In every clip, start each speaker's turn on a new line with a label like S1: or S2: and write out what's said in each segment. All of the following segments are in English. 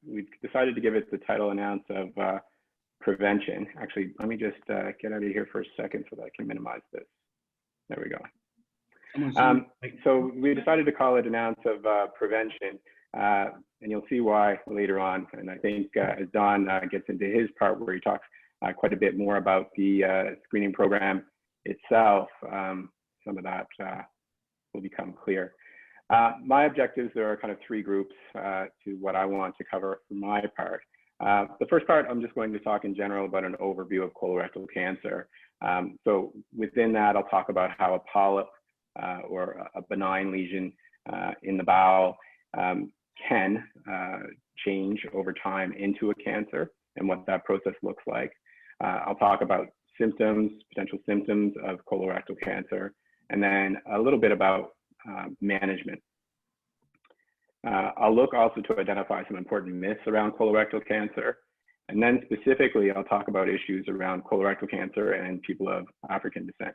S1: we've decided to give it the title and ounce of prevention. Actually, let me just get out of here for a second so that I can minimize this. There we go. So we decided to call it an ounce of prevention, and you'll see why later on. And I think as Don gets into his part where he talks quite a bit more about the screening program itself, some of that will become clear. My objectives, there are kind of three groups to what I want to cover for my part. The first part, I'm just going to talk in general about an overview of colorectal cancer. So within that, I'll talk about how a polyp or a benign lesion in the bowel can change over time into a cancer and what that process looks like. I'll talk about symptoms, potential symptoms of colorectal cancer, and then a little bit about management. I'll look also to identify some important myths around colorectal cancer. And then specifically, I'll talk about issues around colorectal cancer and people of African descent.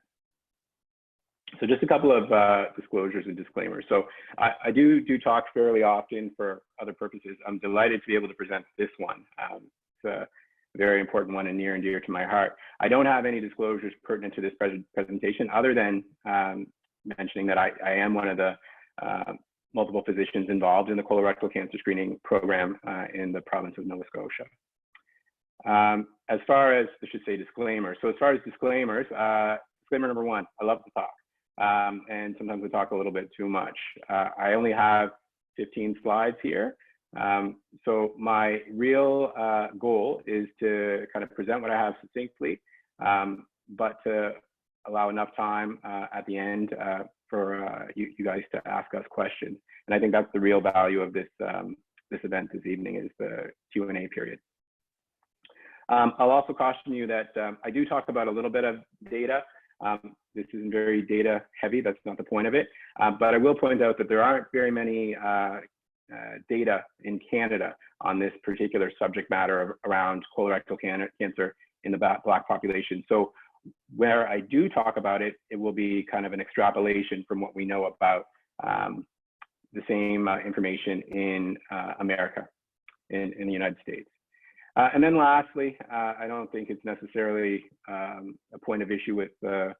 S1: So just a couple of disclosures and disclaimers. So I do talk fairly often for other purposes. I'm delighted to be able to present this one. It's a very important one and near and dear to my heart. I don't have any disclosures pertinent to this presentation other than mentioning that I am one of the multiple physicians involved in the colorectal cancer screening program in the province of Nova Scotia. As far as, I should say disclaimers. So as far as disclaimers, disclaimer number one, I love to talk. And sometimes I talk a little bit too much. I only have 15 slides here. So my real goal is to kind of present what I have succinctly, but to allow enough time at the end for you guys to ask us questions. And I think that's the real value of this, this event this evening is the Q&A period. I'll also caution you that I do talk about a little bit of data. This isn't very data heavy, that's not the point of it. But I will point out that there aren't very many data in Canada on this particular subject matter around colorectal cancer in the Black population. So where I do talk about it, it will be kind of an extrapolation from what we know about the same information in America, in the United States. And then lastly, I don't think it's necessarily a point of issue with the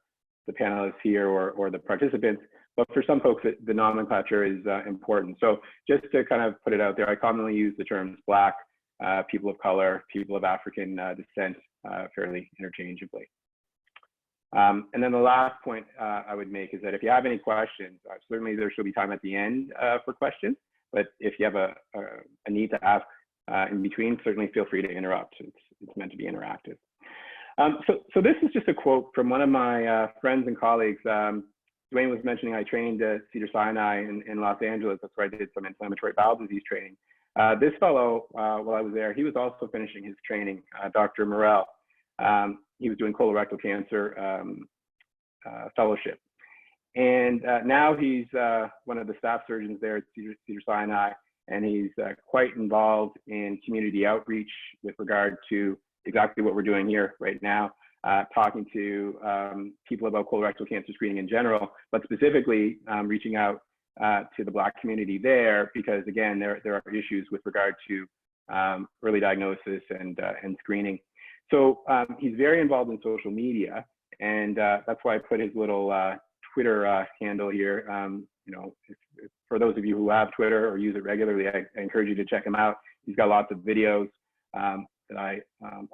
S1: panelists here or the participants, but for some folks, the nomenclature is important. So just to kind of put it out there, I commonly use the terms Black, people of color, people of African descent fairly interchangeably. And then the last point I would make is that if you have any questions, certainly there should be time at the end for questions, but if you have a need to ask in between, certainly feel free to interrupt. It's meant to be interactive. So this is just a quote from one of my friends and colleagues. Dwayne was mentioning I trained at Cedars-Sinai in Los Angeles. That's where I did some inflammatory bowel disease training. This fellow, while I was there, he was also finishing his training, Dr. Morel. He was doing colorectal cancer fellowship. And now he's one of the staff surgeons there at Cedars-Sinai, and he's quite involved in community outreach with regard to exactly what we're doing here right now, talking to people about colorectal cancer screening in general, but specifically reaching out to the Black community there, because again, there are issues with regard to early diagnosis and screening. So he's very involved in social media, and that's why I put his little Twitter handle here. You know, for those of you who have Twitter or use it regularly, I encourage you to check him out. He's got lots of videos that I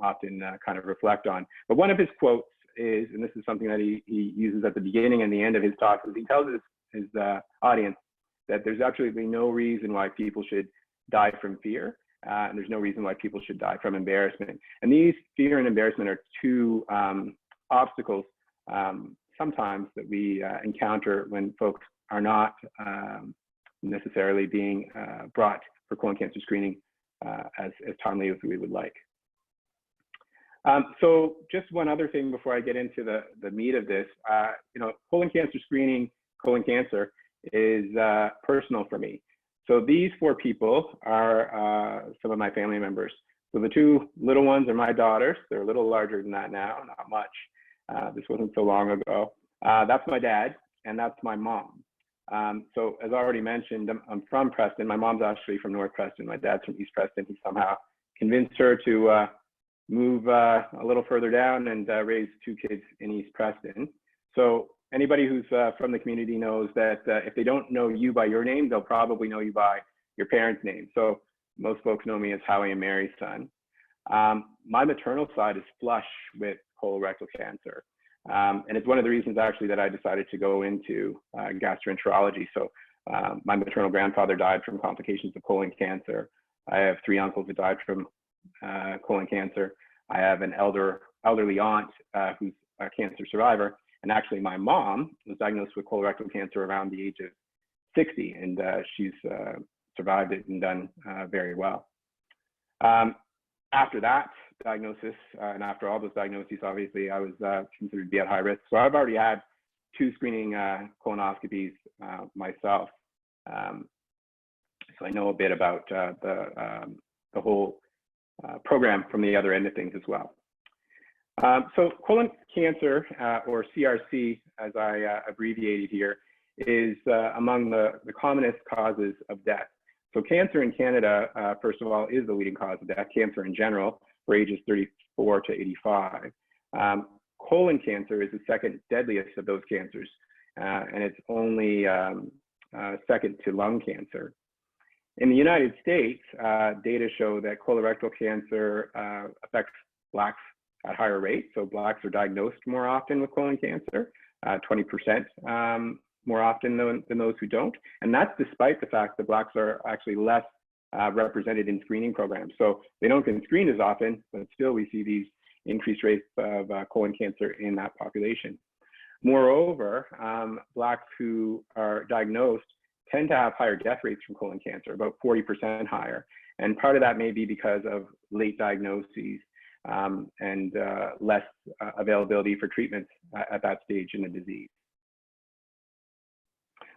S1: often kind of reflect on. But one of his quotes is, and this is something that he uses at the beginning and the end of his talk, is he tells his audience that there's absolutely no reason why people should die from fear, and there's no reason why people should die from embarrassment. And these fear and embarrassment are two obstacles sometimes that we encounter when folks are not necessarily being brought for colon cancer screening as timely as we would like. So just one other thing before I get into the meat of this, you know, colon cancer screening, colon cancer is personal for me. So these four people are some of my family members. So the two little ones are my daughters. They're a little larger than that now, not much. This wasn't so long ago. That's my dad, and that's my mom. So as already mentioned, I'm from Preston. My mom's actually from North Preston. My dad's from East Preston. He somehow convinced her to move a little further down and raise 2 kids in East Preston. So anybody who's from the community knows that if they don't know you by your name, they'll probably know you by your parents' name. So most folks know me as Howie and Mary's son. My maternal side is flush with colorectal cancer. And it's one of the reasons actually that I decided to go into gastroenterology. So my maternal grandfather died from complications of colon cancer. I have 3 uncles that died from colon cancer. I have an elderly aunt who's a cancer survivor. And actually my mom was diagnosed with colorectal cancer around the age of 60, and she's survived it and done very well. After that diagnosis, and after all those diagnoses, obviously I was considered to be at high risk. So I've already had 2 screening colonoscopies myself. So I know a bit about the whole program from the other end of things as well. So colon cancer, or CRC, as I abbreviated here, is among the commonest causes of death. So cancer in Canada, first of all, is the leading cause of death, cancer in general, for ages 34 to 85. Colon cancer is the 2nd deadliest of those cancers, and it's only second to lung cancer. In the United States, data show that colorectal cancer affects Blacks at higher rates. So Blacks are diagnosed more often with colon cancer, 20% more often than those who don't. And that's despite the fact that Blacks are actually less represented in screening programs. So they don't get screened as often, but still we see these increased rates of colon cancer in that population. Moreover, Blacks who are diagnosed tend to have higher death rates from colon cancer, about 40% higher. And part of that may be because of late diagnoses and less availability for treatments at that stage in the disease.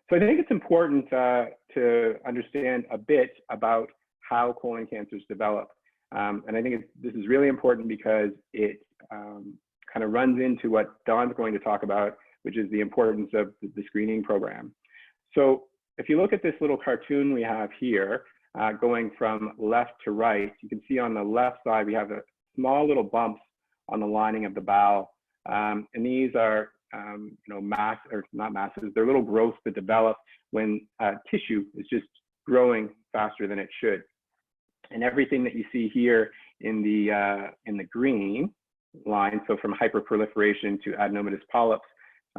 S1: So I think it's important to understand a bit about how colon cancers develop. And I think this is really important because it kind of runs into what Don's going to talk about, which is the importance of the screening program. So if you look at this little cartoon we have here, going from left to right, you can see on the left side, we have a small little bumps on the lining of the bowel. And these are, not masses, they're little growths that develop when tissue is just growing faster than it should. And everything that you see here in the green line, so from hyperproliferation to adenomatous polyps,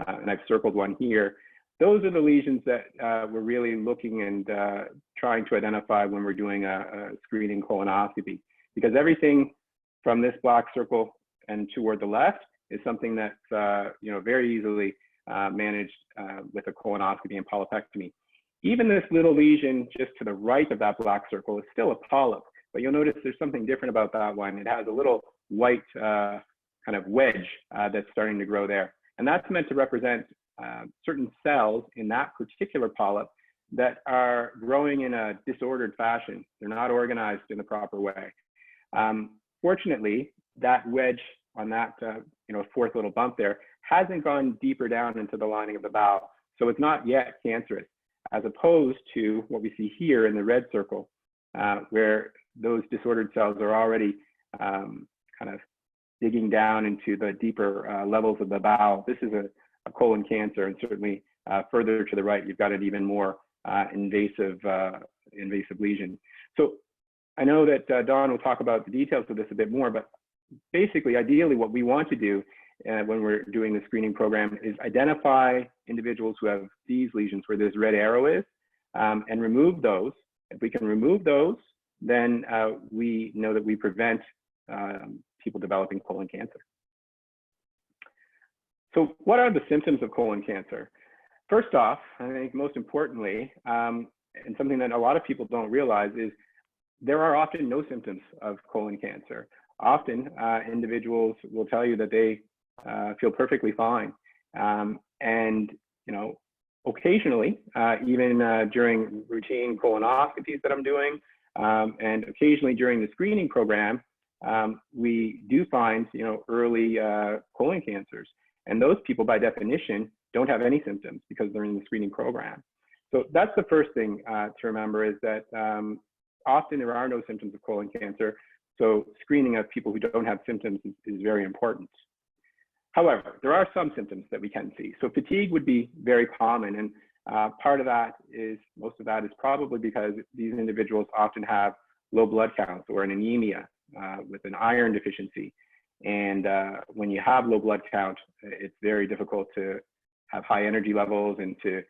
S1: and I've circled one here, those are the lesions that we're really looking and trying to identify when we're doing a screening colonoscopy, because everything from this black circle and toward the left is something that's very easily managed with a colonoscopy and polypectomy. Even this little lesion just to the right of that black circle is still a polyp, but you'll notice there's something different about that one. It has a little white kind of wedge that's starting to grow there. And that's meant to represent certain cells in that particular polyp that are growing in a disordered fashion. They're not organized in the proper way. Fortunately, that wedge on that 4th little bump there hasn't gone deeper down into the lining of the bowel. So it's not yet cancerous, as opposed to what we see here in the red circle, where those disordered cells are already kind of digging down into the deeper levels of the bowel. This is a colon cancer, and certainly further to the right, you've got an even more invasive lesion. So I know that Don will talk about the details of this a bit more, but basically, ideally, what we want to do when we're doing the screening program is identify individuals who have these lesions where this red arrow is, and remove those. If we can remove those, then we know that we prevent people developing colon cancer. So what are the symptoms of colon cancer? First off, I think most importantly, and something that a lot of people don't realize, is there are often no symptoms of colon cancer. Often individuals will tell you that they feel perfectly fine. And occasionally, even during routine colonoscopies that I'm doing, and occasionally during the screening program, we do find early colon cancers. And those people, by definition, don't have any symptoms because they're in the screening program. So that's the first thing to remember, is that often there are no symptoms of colon cancer. So screening of people who don't have symptoms is very important. However, there are some symptoms that we can see. So fatigue would be very common, and part of that is, most of that is probably because these individuals often have low blood counts or an anemia with an iron deficiency. And when you have low blood count, it's very difficult to have high energy levels and to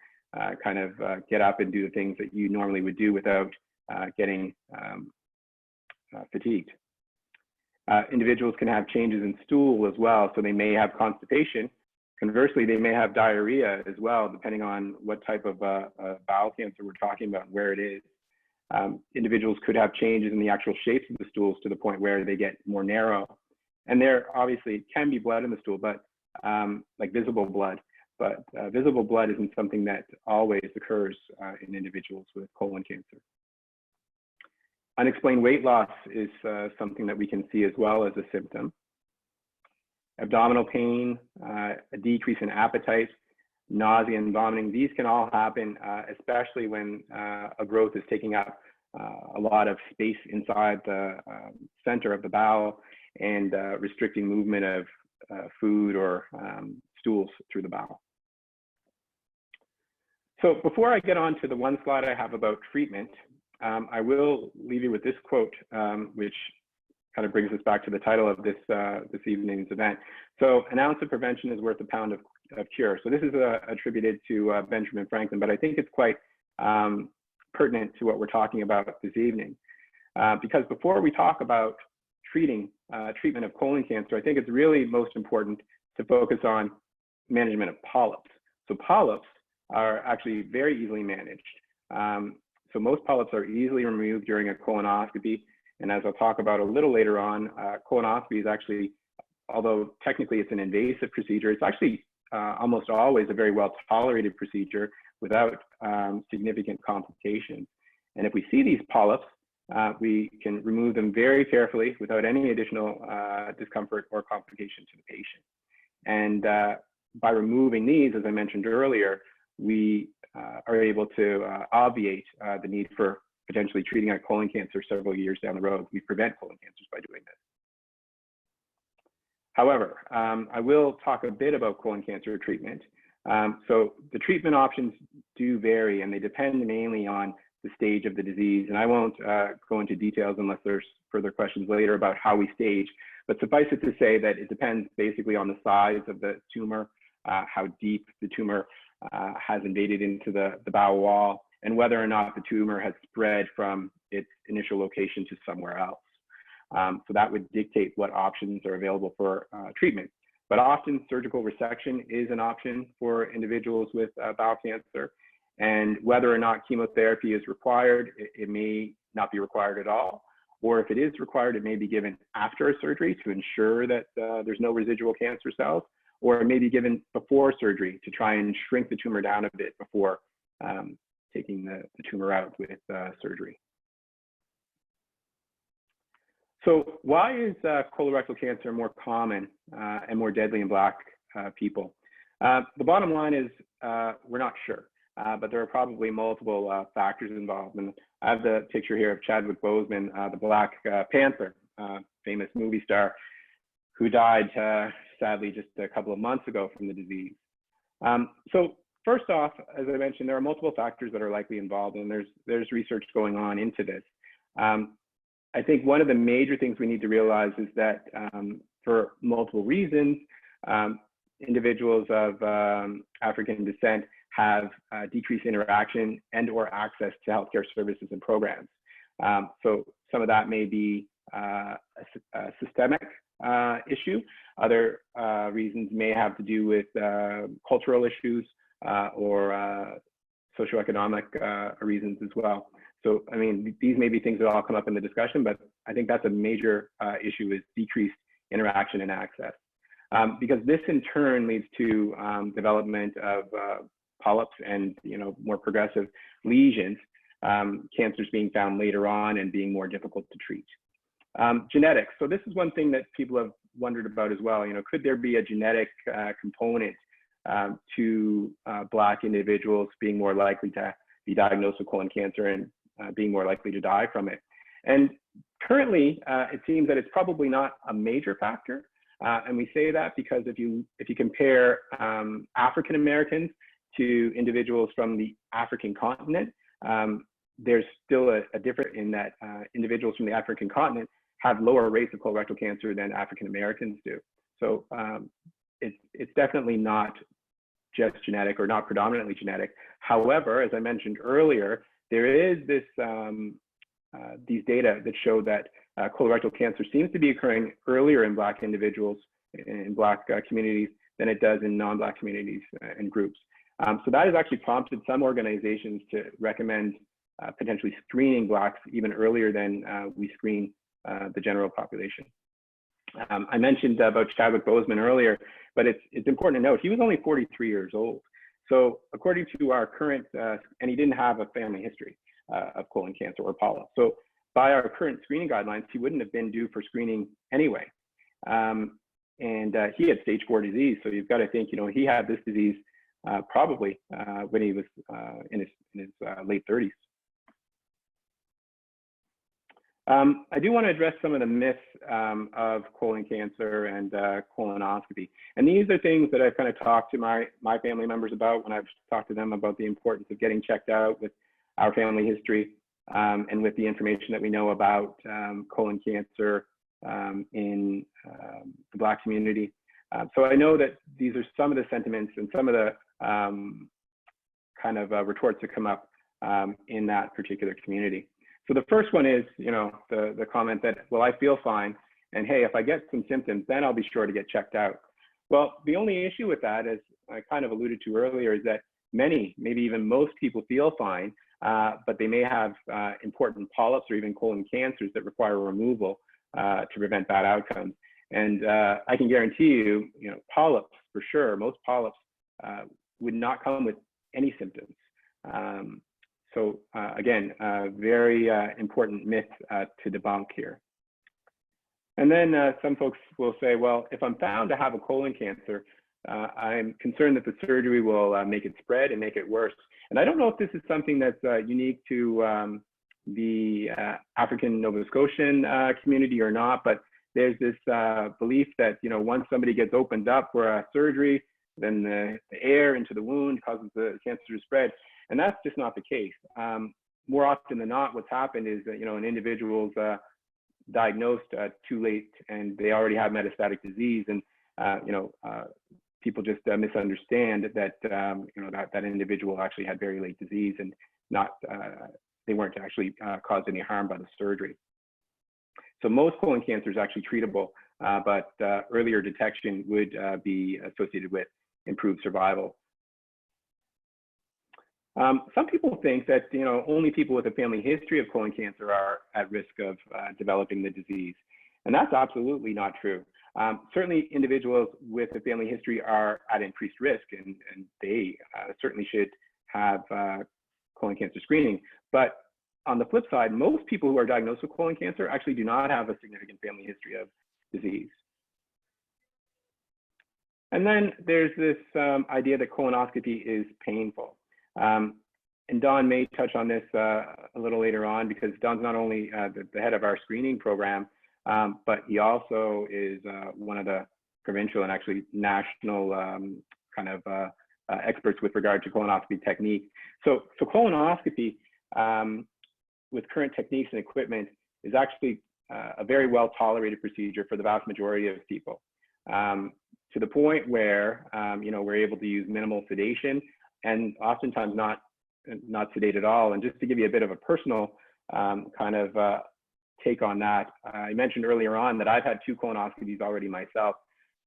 S1: kind of get up and do the things that you normally would do without getting fatigued. Individuals can have changes in stool as well, so they may have constipation. Conversely, they may have diarrhea as well, depending on what type of bowel cancer we're talking about and where it is. Individuals could have changes in the actual shapes of the stools to the point where they get more narrow. And there obviously can be blood in the stool, but like visible blood. But visible blood isn't something that always occurs in individuals with colon cancer. Unexplained weight loss is something that we can see as well as a symptom. Abdominal pain, a decrease in appetite, nausea and vomiting, these can all happen, especially when a growth is taking up a lot of space inside the center of the bowel and restricting movement of food or stools through the bowel. So before I get on to the one slide I have about treatment, I will leave you with this quote, which kind of brings us back to the title of this evening's event. So, an ounce of prevention is worth a pound of cure. So this is attributed to Benjamin Franklin, but I think it's quite pertinent to what we're talking about this evening. Because before we talk about treatment of colon cancer, I think it's really most important to focus on management of polyps. So polyps are actually very easily managed. So most polyps are easily removed during a colonoscopy. And as I'll talk about a little later on, colonoscopy is actually, although technically it's an invasive procedure, it's actually almost always a very well tolerated procedure without significant complications. And if we see these polyps, we can remove them very carefully without any additional discomfort or complication to the patient. And by removing these, as I mentioned earlier, we are able to obviate the need for potentially treating a colon cancer several years down the road. We prevent colon cancers by doing this. However, I will talk a bit about colon cancer treatment. So the treatment options do vary, and they depend mainly on the stage of the disease. And I won't go into details unless there's further questions later about how we stage, but suffice it to say that it depends basically on the size of the tumor, how deep the tumor has invaded into the bowel wall, and whether or not the tumor has spread from its initial location to somewhere else. So that would dictate what options are available for treatment. But often surgical resection is an option for individuals with bowel cancer. And whether or not chemotherapy is required, it may not be required at all. Or if it is required, it may be given after a surgery to ensure that there's no residual cancer cells, or it may be given before surgery to try and shrink the tumor down a bit before taking the tumor out with surgery. So why is colorectal cancer more common and more deadly in Black people? The bottom line is we're not sure, but there are probably multiple factors involved. And I have the picture here of Chadwick Boseman, the Black Panther, famous movie star, who died sadly just a couple of months ago from the disease. So first off, as I mentioned, there are multiple factors that are likely involved, and there's research going on into this. I think one of the major things we need to realize is that for multiple reasons, individuals of African descent have decreased interaction and or access to healthcare services and programs. So some of that may be a systemic issue. Other reasons may have to do with cultural issues or socioeconomic reasons as well. So, I mean, these may be things that all come up in the discussion, but I think that's a major issue, is decreased interaction and access. Because this in turn leads to development of polyps and, more progressive lesions, cancers being found later on and being more difficult to treat. Genetics. So this is one thing that people have wondered about as well. Could there be a genetic component to Black individuals being more likely to be diagnosed with colon cancer and being more likely to die from it. And currently, it seems that it's probably not a major factor. And we say that because if you compare African Americans to individuals from the African continent, there's still a difference in that individuals from the African continent have lower rates of colorectal cancer than African Americans do. So it's definitely not just genetic or not predominantly genetic. However, as I mentioned earlier, there is this these data that show that colorectal cancer seems to be occurring earlier in Black individuals, in Black communities, than it does in non-Black communities and groups. So that has actually prompted some organizations to recommend potentially screening Blacks even earlier than we screen the general population. I mentioned about Chadwick Boseman earlier, but it's important to note he was only 43 years old. So according to our current, and he didn't have a family history of colon cancer or polyps. So by our current screening guidelines, he wouldn't have been due for screening anyway. And he had stage 4 disease. So you've got to think, he had this disease probably when he was in his late 30s. I do want to address some of the myths of colon cancer and colonoscopy. And these are things that I've kind of talked to my family members about when I've talked to them about the importance of getting checked out with our family history and with the information that we know about colon cancer in the Black community. So I know that these are some of the sentiments and some of the kind of retorts that come up in that particular community. So the first one is, the comment that, well, I feel fine, and hey, if I get some symptoms, then I'll be sure to get checked out. Well, the only issue with that, as I kind of alluded to earlier, is that many, maybe even most people feel fine, but they may have important polyps or even colon cancers that require removal to prevent bad outcomes. And I can guarantee you, polyps, for sure, most polyps would not come with any symptoms. So again, very important myth to debunk here. And then some folks will say, well, if I'm found to have a colon cancer, I'm concerned that the surgery will make it spread and make it worse. And I don't know if this is something that's unique to the African Nova Scotian community or not, but there's this belief that, once somebody gets opened up for a surgery, then the air into the wound causes the cancer to spread. And that's just not the case. More often than not, what's happened is that, an individual's diagnosed too late and they already have metastatic disease. And, people just misunderstand that, that individual actually had very late disease and not, they weren't actually caused any harm by the surgery. So most colon cancer is actually treatable, but earlier detection would be associated with improved survival. Some people think that only people with a family history of colon cancer are at risk of developing the disease, and that's absolutely not true. Certainly, individuals with a family history are at increased risk, and they certainly should have colon cancer screening. But on the flip side, most people who are diagnosed with colon cancer actually do not have a significant family history of disease. And then there's this idea that colonoscopy is painful. And Don may touch on this a little later on, because Don's not only the head of our screening program, but he also is one of the provincial and actually national kind of experts with regard to colonoscopy technique. So colonoscopy with current techniques and equipment is actually a very well tolerated procedure for the vast majority of people, to the point where we're able to use minimal sedation and oftentimes not sedate at all. And just to give you a bit of a personal kind of take on that, I mentioned earlier on that I've had 2 colonoscopies already myself.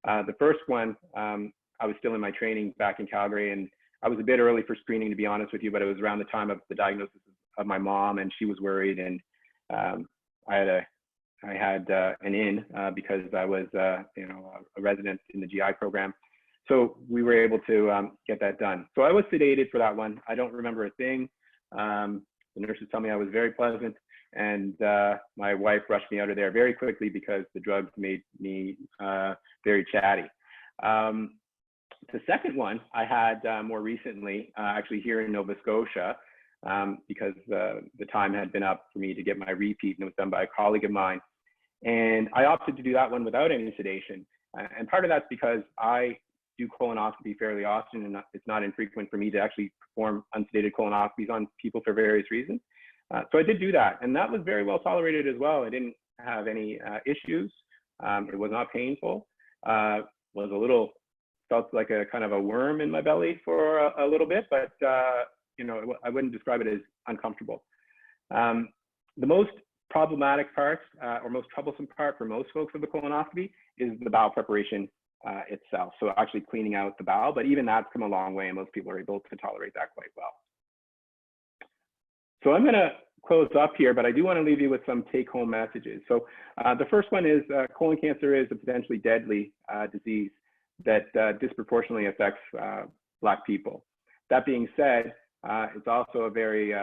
S1: The first one, I was still in my training back in Calgary, and I was a bit early for screening, to be honest with you, but it was around the time of the diagnosis of my mom, and she was worried, and I had an in because I was a resident in the GI program. So we were able to get that done. So I was sedated for that one. I don't remember a thing. The nurses tell me I was very pleasant, and my wife rushed me out of there very quickly because the drugs made me very chatty. The second one I had more recently, actually here in Nova Scotia, because the time had been up for me to get my repeat, and it was done by a colleague of mine. And I opted to do that one without any sedation. And part of that's because I do colonoscopy fairly often, and it's not infrequent for me to actually perform unsedated colonoscopies on people for various reasons. So I did do that, and that was very well tolerated as well. I didn't have any issues. It was not painful. Was a little, felt like a kind of a worm in my belly for a little bit, but you know, I wouldn't describe it as uncomfortable. The most problematic part or most troublesome part for most folks of the colonoscopy is the bowel preparation itself. So actually cleaning out the bowel, but even that's come a long way, and most people are able to tolerate that quite well. So I'm going to close up here, but I do want to leave you with some take-home messages. So the first one is colon cancer is a potentially deadly disease that disproportionately affects Black people. That being said, it's also a very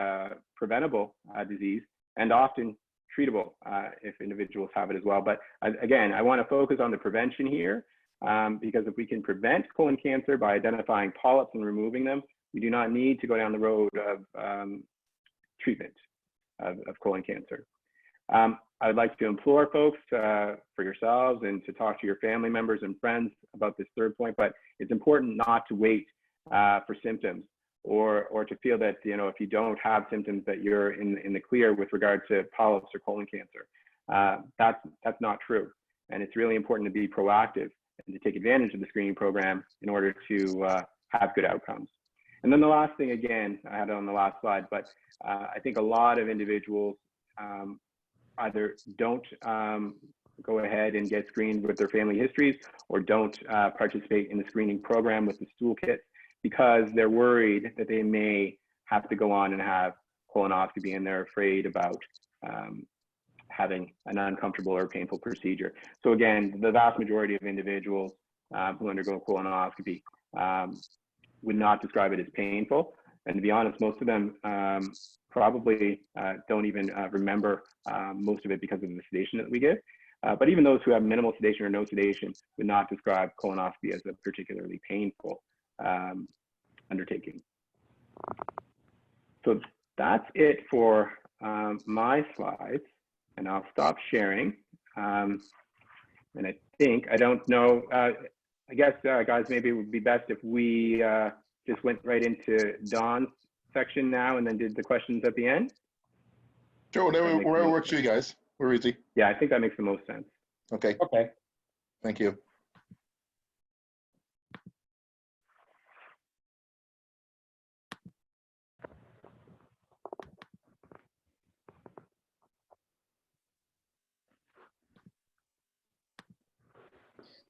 S1: preventable disease and often treatable if individuals have it as well. But again, I want to focus on the prevention here because if we can prevent colon cancer by identifying polyps and removing them, we do not need to go down the road of treatment of colon cancer. I'd like to implore folks for yourselves and to talk to your family members and friends about this third point, but it's important not to wait for symptoms or to feel that, you know, if you don't have symptoms that you're in the clear with regard to polyps or colon cancer. That's not true. And it's really important to be proactive and to take advantage of the screening program in order to have good outcomes. And then the last thing, again, I had it on the last slide, but I think a lot of individuals either don't go ahead and get screened with their family histories or don't participate in the screening program with the stool kit because they're worried that they may have to go on and have colonoscopy, and they're afraid about having an uncomfortable or painful procedure. So again, the vast majority of individuals who undergo colonoscopy would not describe it as painful. And to be honest, most of them probably don't even remember most of it because of the sedation that we give. But even those who have minimal sedation or no sedation would not describe colonoscopy as a particularly painful undertaking. So that's it for my slides, and I'll stop sharing. And I think, I don't know, I guess, guys, maybe it would be best if we just went right into Dawn's section now and then did the questions at the end.
S2: Sure, whatever works for you guys. We're easy.
S1: Yeah, I think that makes the most sense.
S2: Okay.
S3: Okay.
S2: Thank you.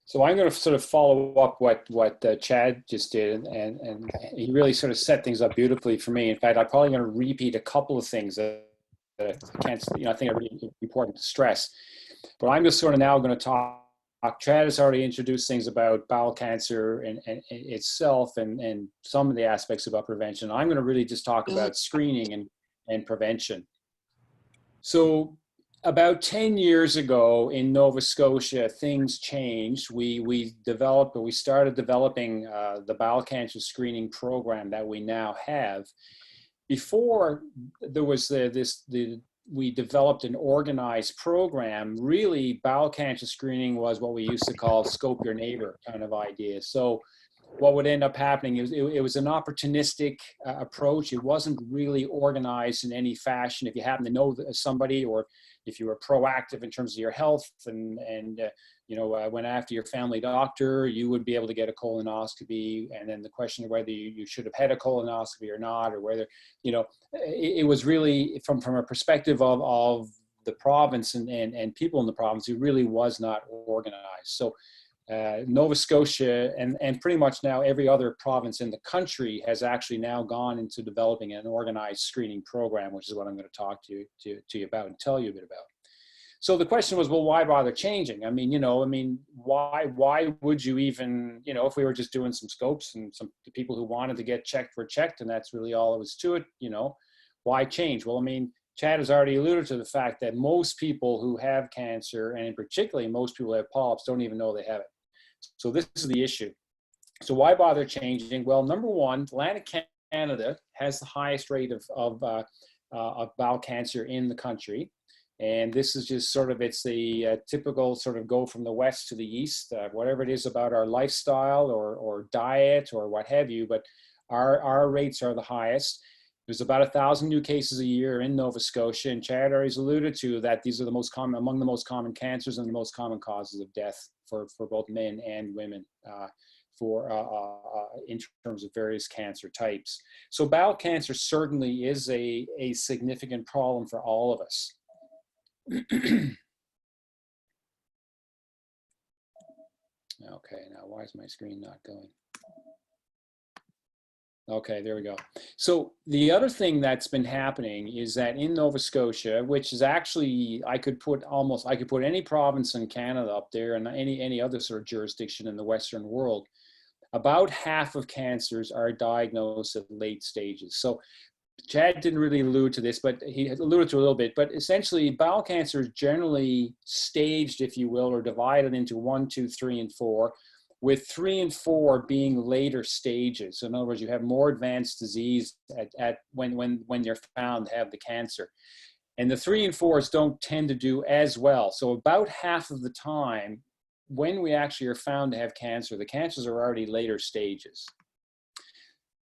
S3: So I'm going to sort of follow up what Chad just did, and he really sort of set things up beautifully for me. In fact, I'm probably going to repeat a couple of things that I can't, I think are really important to stress. But I'm just sort of now going to talk. Chad has already introduced things about bowel cancer and itself and some of the aspects about prevention. I'm going to really just talk about screening and prevention. So about 10 years ago in Nova Scotia, things changed. We started developing the bowel cancer screening program that we now have. Before there was we developed an organized program. Really, bowel cancer screening was what we used to call scope your neighbor kind of idea. So what would end up happening is it was an opportunistic approach. It wasn't really organized in any fashion. If you happen to know somebody, or if you were proactive in terms of your health and went after your family doctor, you would be able to get a colonoscopy. And then the question of whether you should have had a colonoscopy or not, or whether, it was really from a perspective of the province and people in the province, it really was not organized. So Nova Scotia and pretty much now every other province in the country has actually now gone into developing an organized screening program, which is what I'm going to talk to you about and tell you a bit about. So the question was, well, why bother changing? Why would you even, if we were just doing some scopes and the people who wanted to get checked were checked, and that's really all it was to it, why change? Well, Chad has already alluded to the fact that most people who have cancer, and in particularly most people who have polyps, don't even know they have it. So this is the issue. So why bother changing? Well, number one, Atlantic Canada has the highest rate of bowel cancer in the country. And this is just sort of, it's the typical sort of go from the west to the east, whatever it is about our lifestyle or diet or what have you, but our rates are the highest. There's about 1,000 new cases a year in Nova Scotia, and Chad already alluded to that these are the most common, among the most common cancers and the most common causes of death for both men and women in terms of various cancer types. So bowel cancer certainly is a significant problem for all of us. Okay, now why is my screen not going? Okay, there we go. So the other thing that's been happening is that in Nova Scotia, which is actually, I could put any province in Canada up there and any other sort of jurisdiction in the Western world, about half of cancers are diagnosed at late stages. So Chad didn't really allude to this, but he alluded to a little bit, but essentially bowel cancer is generally staged, if you will, or divided into 1, 2, 3, and 4, with 3 and 4 being later stages. So in other words, you have more advanced disease when you're found to have the cancer. And the 3 and 4s don't tend to do as well. So about half of the time, when we actually are found to have cancer, the cancers are already later stages.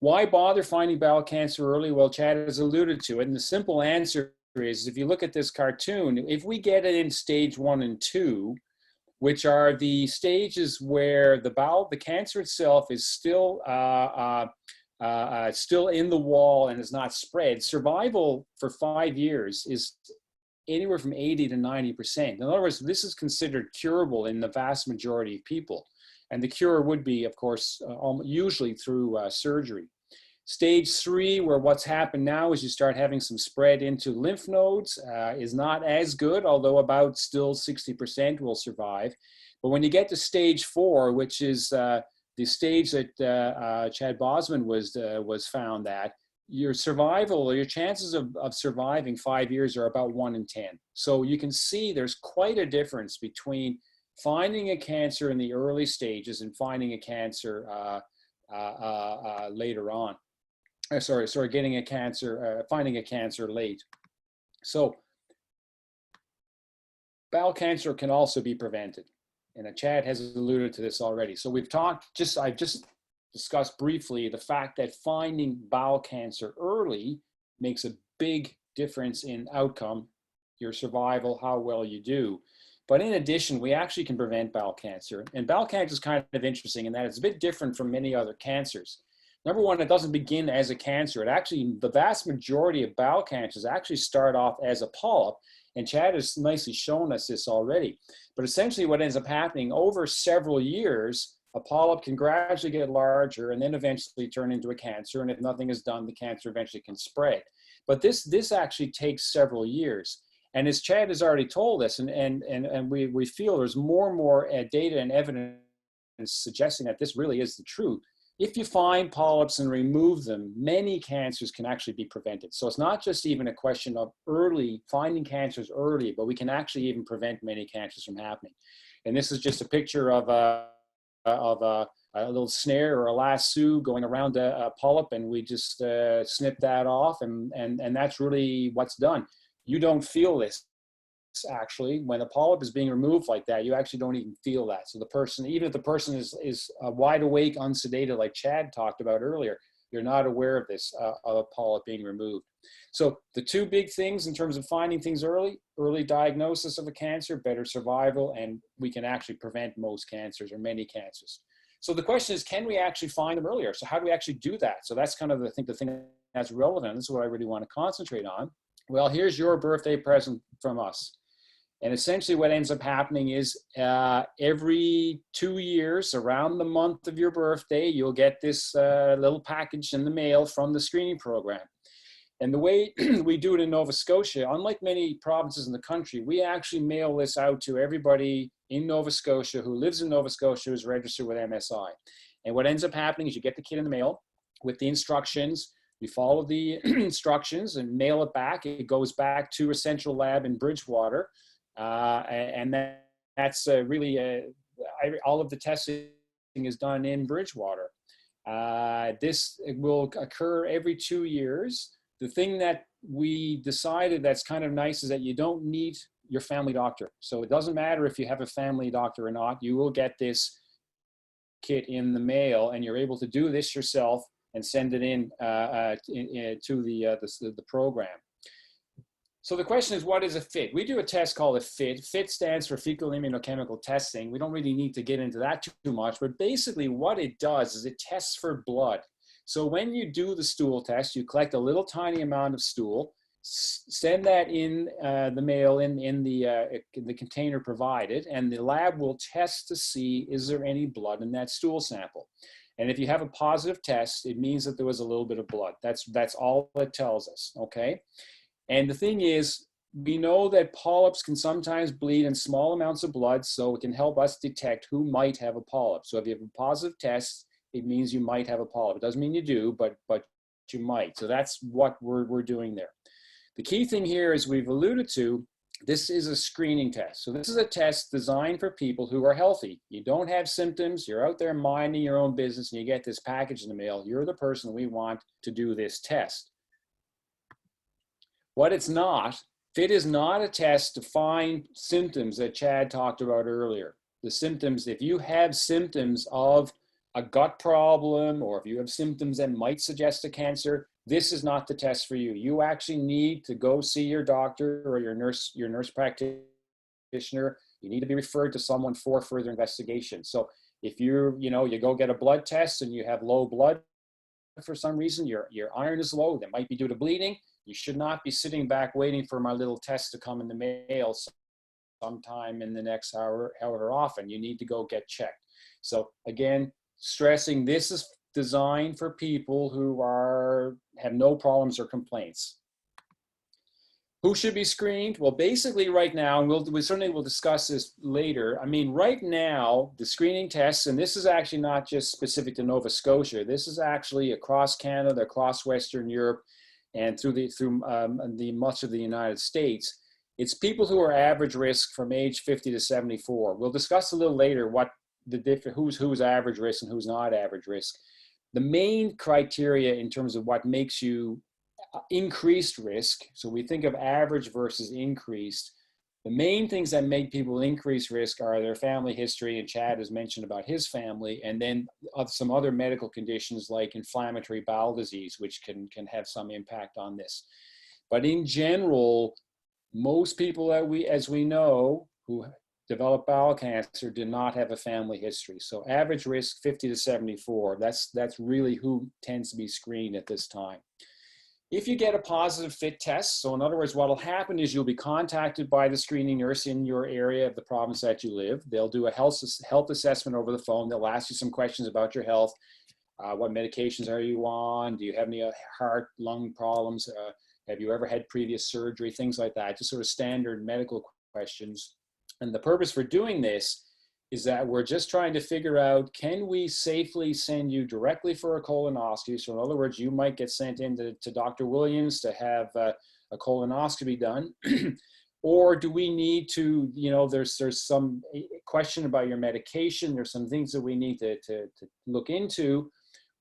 S3: Why bother finding bowel cancer early? Well, Chad has alluded to it, and the simple answer is, if you look at this cartoon, if we get it in stage 1 and 2, which are the stages where the cancer itself is still in the wall and is not spread, survival for 5 years is anywhere from 80 to 90%. In other words, this is considered curable in the vast majority of people. And the cure would be, of course, usually through surgery. Stage 3, where what's happened now is you start having some spread into lymph nodes, is not as good, although about still 60% will survive. But when you get to stage 4, which is the stage that Chad Bosman was found at, your survival, or your chances of surviving 5 years are about 1 in 10. So you can see there's quite a difference between finding a cancer in the early stages and finding a cancer later on. Getting a cancer, finding a cancer late. So bowel cancer can also be prevented. And Chad has alluded to this already. So I've just discussed briefly the fact that finding bowel cancer early makes a big difference in outcome, your survival, how well you do. But in addition, we actually can prevent bowel cancer. And bowel cancer is kind of interesting in that it's a bit different from many other cancers. Number one, it doesn't begin as a cancer. The vast majority of bowel cancers actually start off as a polyp. And Chad has nicely shown us this already. But essentially what ends up happening over several years, a polyp can gradually get larger and then eventually turn into a cancer. And if nothing is done, the cancer eventually can spread. But this actually takes several years. And as Chad has already told us, and we feel there's more and more data and evidence suggesting that this really is the truth. If you find polyps and remove them, many cancers can actually be prevented. So it's not just even a question of finding cancers early, but we can actually even prevent many cancers from happening. And this is just a picture of a little snare or a lasso going around a polyp, and we just snip that off, and that's really what's done. You don't feel this, actually. When a polyp is being removed like that, you actually don't even feel that. So the person, even if the person is wide awake, unsedated, like Chad talked about earlier, you're not aware of this, of a polyp being removed. So the two big things in terms of finding things early diagnosis of a cancer, better survival, and we can actually prevent most cancers or many cancers. So the question is, can we actually find them earlier? So how do we actually do that? So that's kind of, I think, the thing that's relevant. This is what I really want to concentrate on. Well, here's your birthday present from us. And essentially what ends up happening is every 2 years, around the month of your birthday, you'll get this little package in the mail from the screening program. And the way we do it in Nova Scotia, unlike many provinces in the country, we actually mail this out to everybody in Nova Scotia who lives in Nova Scotia, who's registered with MSI. And what ends up happening is you get the kit in the mail with the instructions. You follow the instructions and mail it back. It goes back to a central lab in Bridgewater. And that's really, all of the testing is done in Bridgewater. This will occur every 2 years. The thing that we decided that's kind of nice is that you don't need your family doctor. So it doesn't matter if you have a family doctor or not, you will get this kit in the mail, and you're able to do this yourself and send it in to the program. So the question is, what is a FIT? We do a test called a FIT. FIT stands for fecal immunochemical testing. We don't really need to get into that too much, but basically what it does is it tests for blood. So when you do the stool test, you collect a little tiny amount of stool, send that in the mail in the container provided, and the lab will test to see, is there any blood in that stool sample? And if you have a positive test, it means that there was a little bit of blood. That's all it tells us, okay? And the thing is, we know that polyps can sometimes bleed in small amounts of blood, so it can help us detect who might have a polyp. So if you have a positive test, it means you might have a polyp. It doesn't mean you do, but you might. So that's what we're doing there. The key thing here, as we've alluded to, this is a screening test. So this is a test designed for people who are healthy. You don't have symptoms, you're out there minding your own business, and you get this package in the mail. You're the person we want to do this test. What it's not, FIT is not a test to find symptoms that Chad talked about earlier. The symptoms, if you have symptoms of a gut problem, or if you have symptoms that might suggest a cancer, this is not the test for you. You actually need to go see your doctor or your nurse practitioner. You need to be referred to someone for further investigation. So if you go get a blood test and you have low blood for some reason, your iron is low, that might be due to bleeding, you should not be sitting back waiting for my little test to come in the mail sometime in the next however often. You need to go get checked. So again, stressing, this is designed for people who have no problems or complaints. Who should be screened? Well, basically right now, and we certainly will discuss this later. I mean, right now, the screening tests, and this is actually not just specific to Nova Scotia, this is actually across Canada, across Western Europe, and through much of the United States. It's people who are average risk from age 50 to 74. We'll discuss a little later what who's average risk and who's not average risk. The main criteria in terms of what makes you increased risk, so we think of average versus increased, the main things that make people increase risk are their family history, and Chad has mentioned about his family, and then some other medical conditions like inflammatory bowel disease, which can have some impact on this. But in general, most people that as we know, who develop bowel cancer did not have a family history. So average risk 50 to 74, that's really who tends to be screened at this time. If you get a positive FIT test, so in other words, what will happen is you'll be contacted by the screening nurse in your area of the province that you live. They'll do a health assessment over the phone. They'll ask you some questions about your health. What medications are you on? Do you have any heart, lung problems? Have you ever had previous surgery? Things like that, just sort of standard medical questions. And the purpose for doing this is that we're just trying to figure out, can we safely send you directly for a colonoscopy? So in other words, you might get sent in to Dr. Williams to have a colonoscopy done. Or do we need to, there's some question about your medication. There's some things that we need to look into.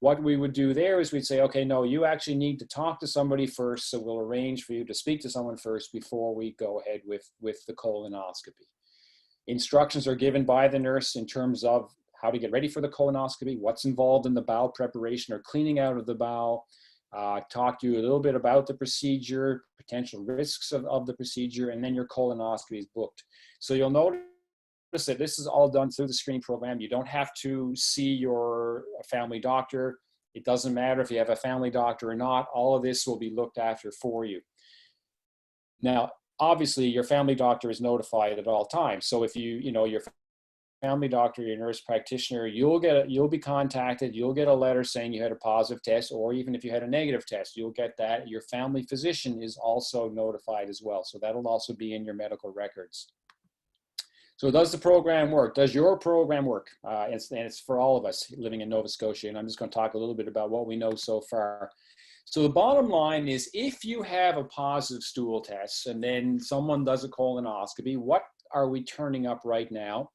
S3: What we would do there is we'd say, okay, no, you actually need to talk to somebody first. So we'll arrange for you to speak to someone first before we go ahead with the colonoscopy. Instructions are given by the nurse in terms of how to get ready for the colonoscopy, what's involved in the bowel preparation or cleaning out of the bowel, talk to you a little bit about the procedure, potential risks of the procedure, and then your colonoscopy is booked. So you'll notice that this is all done through the screening program. You don't have to see your family doctor. It doesn't matter if you have a family doctor or not. All of this will be looked after for you. Now, obviously, your family doctor is notified at all times. So if your family doctor, your nurse practitioner, you'll be contacted. You'll get a letter saying you had a positive test, or even if you had a negative test, you'll get that. Your family physician is also notified as well. So that'll also be in your medical records. So does the program work? Does your program work? And it's for all of us living in Nova Scotia. And I'm just going to talk a little bit about what we know so far. So the bottom line is, if you have a positive stool test and then someone does a colonoscopy, what are we turning up right now?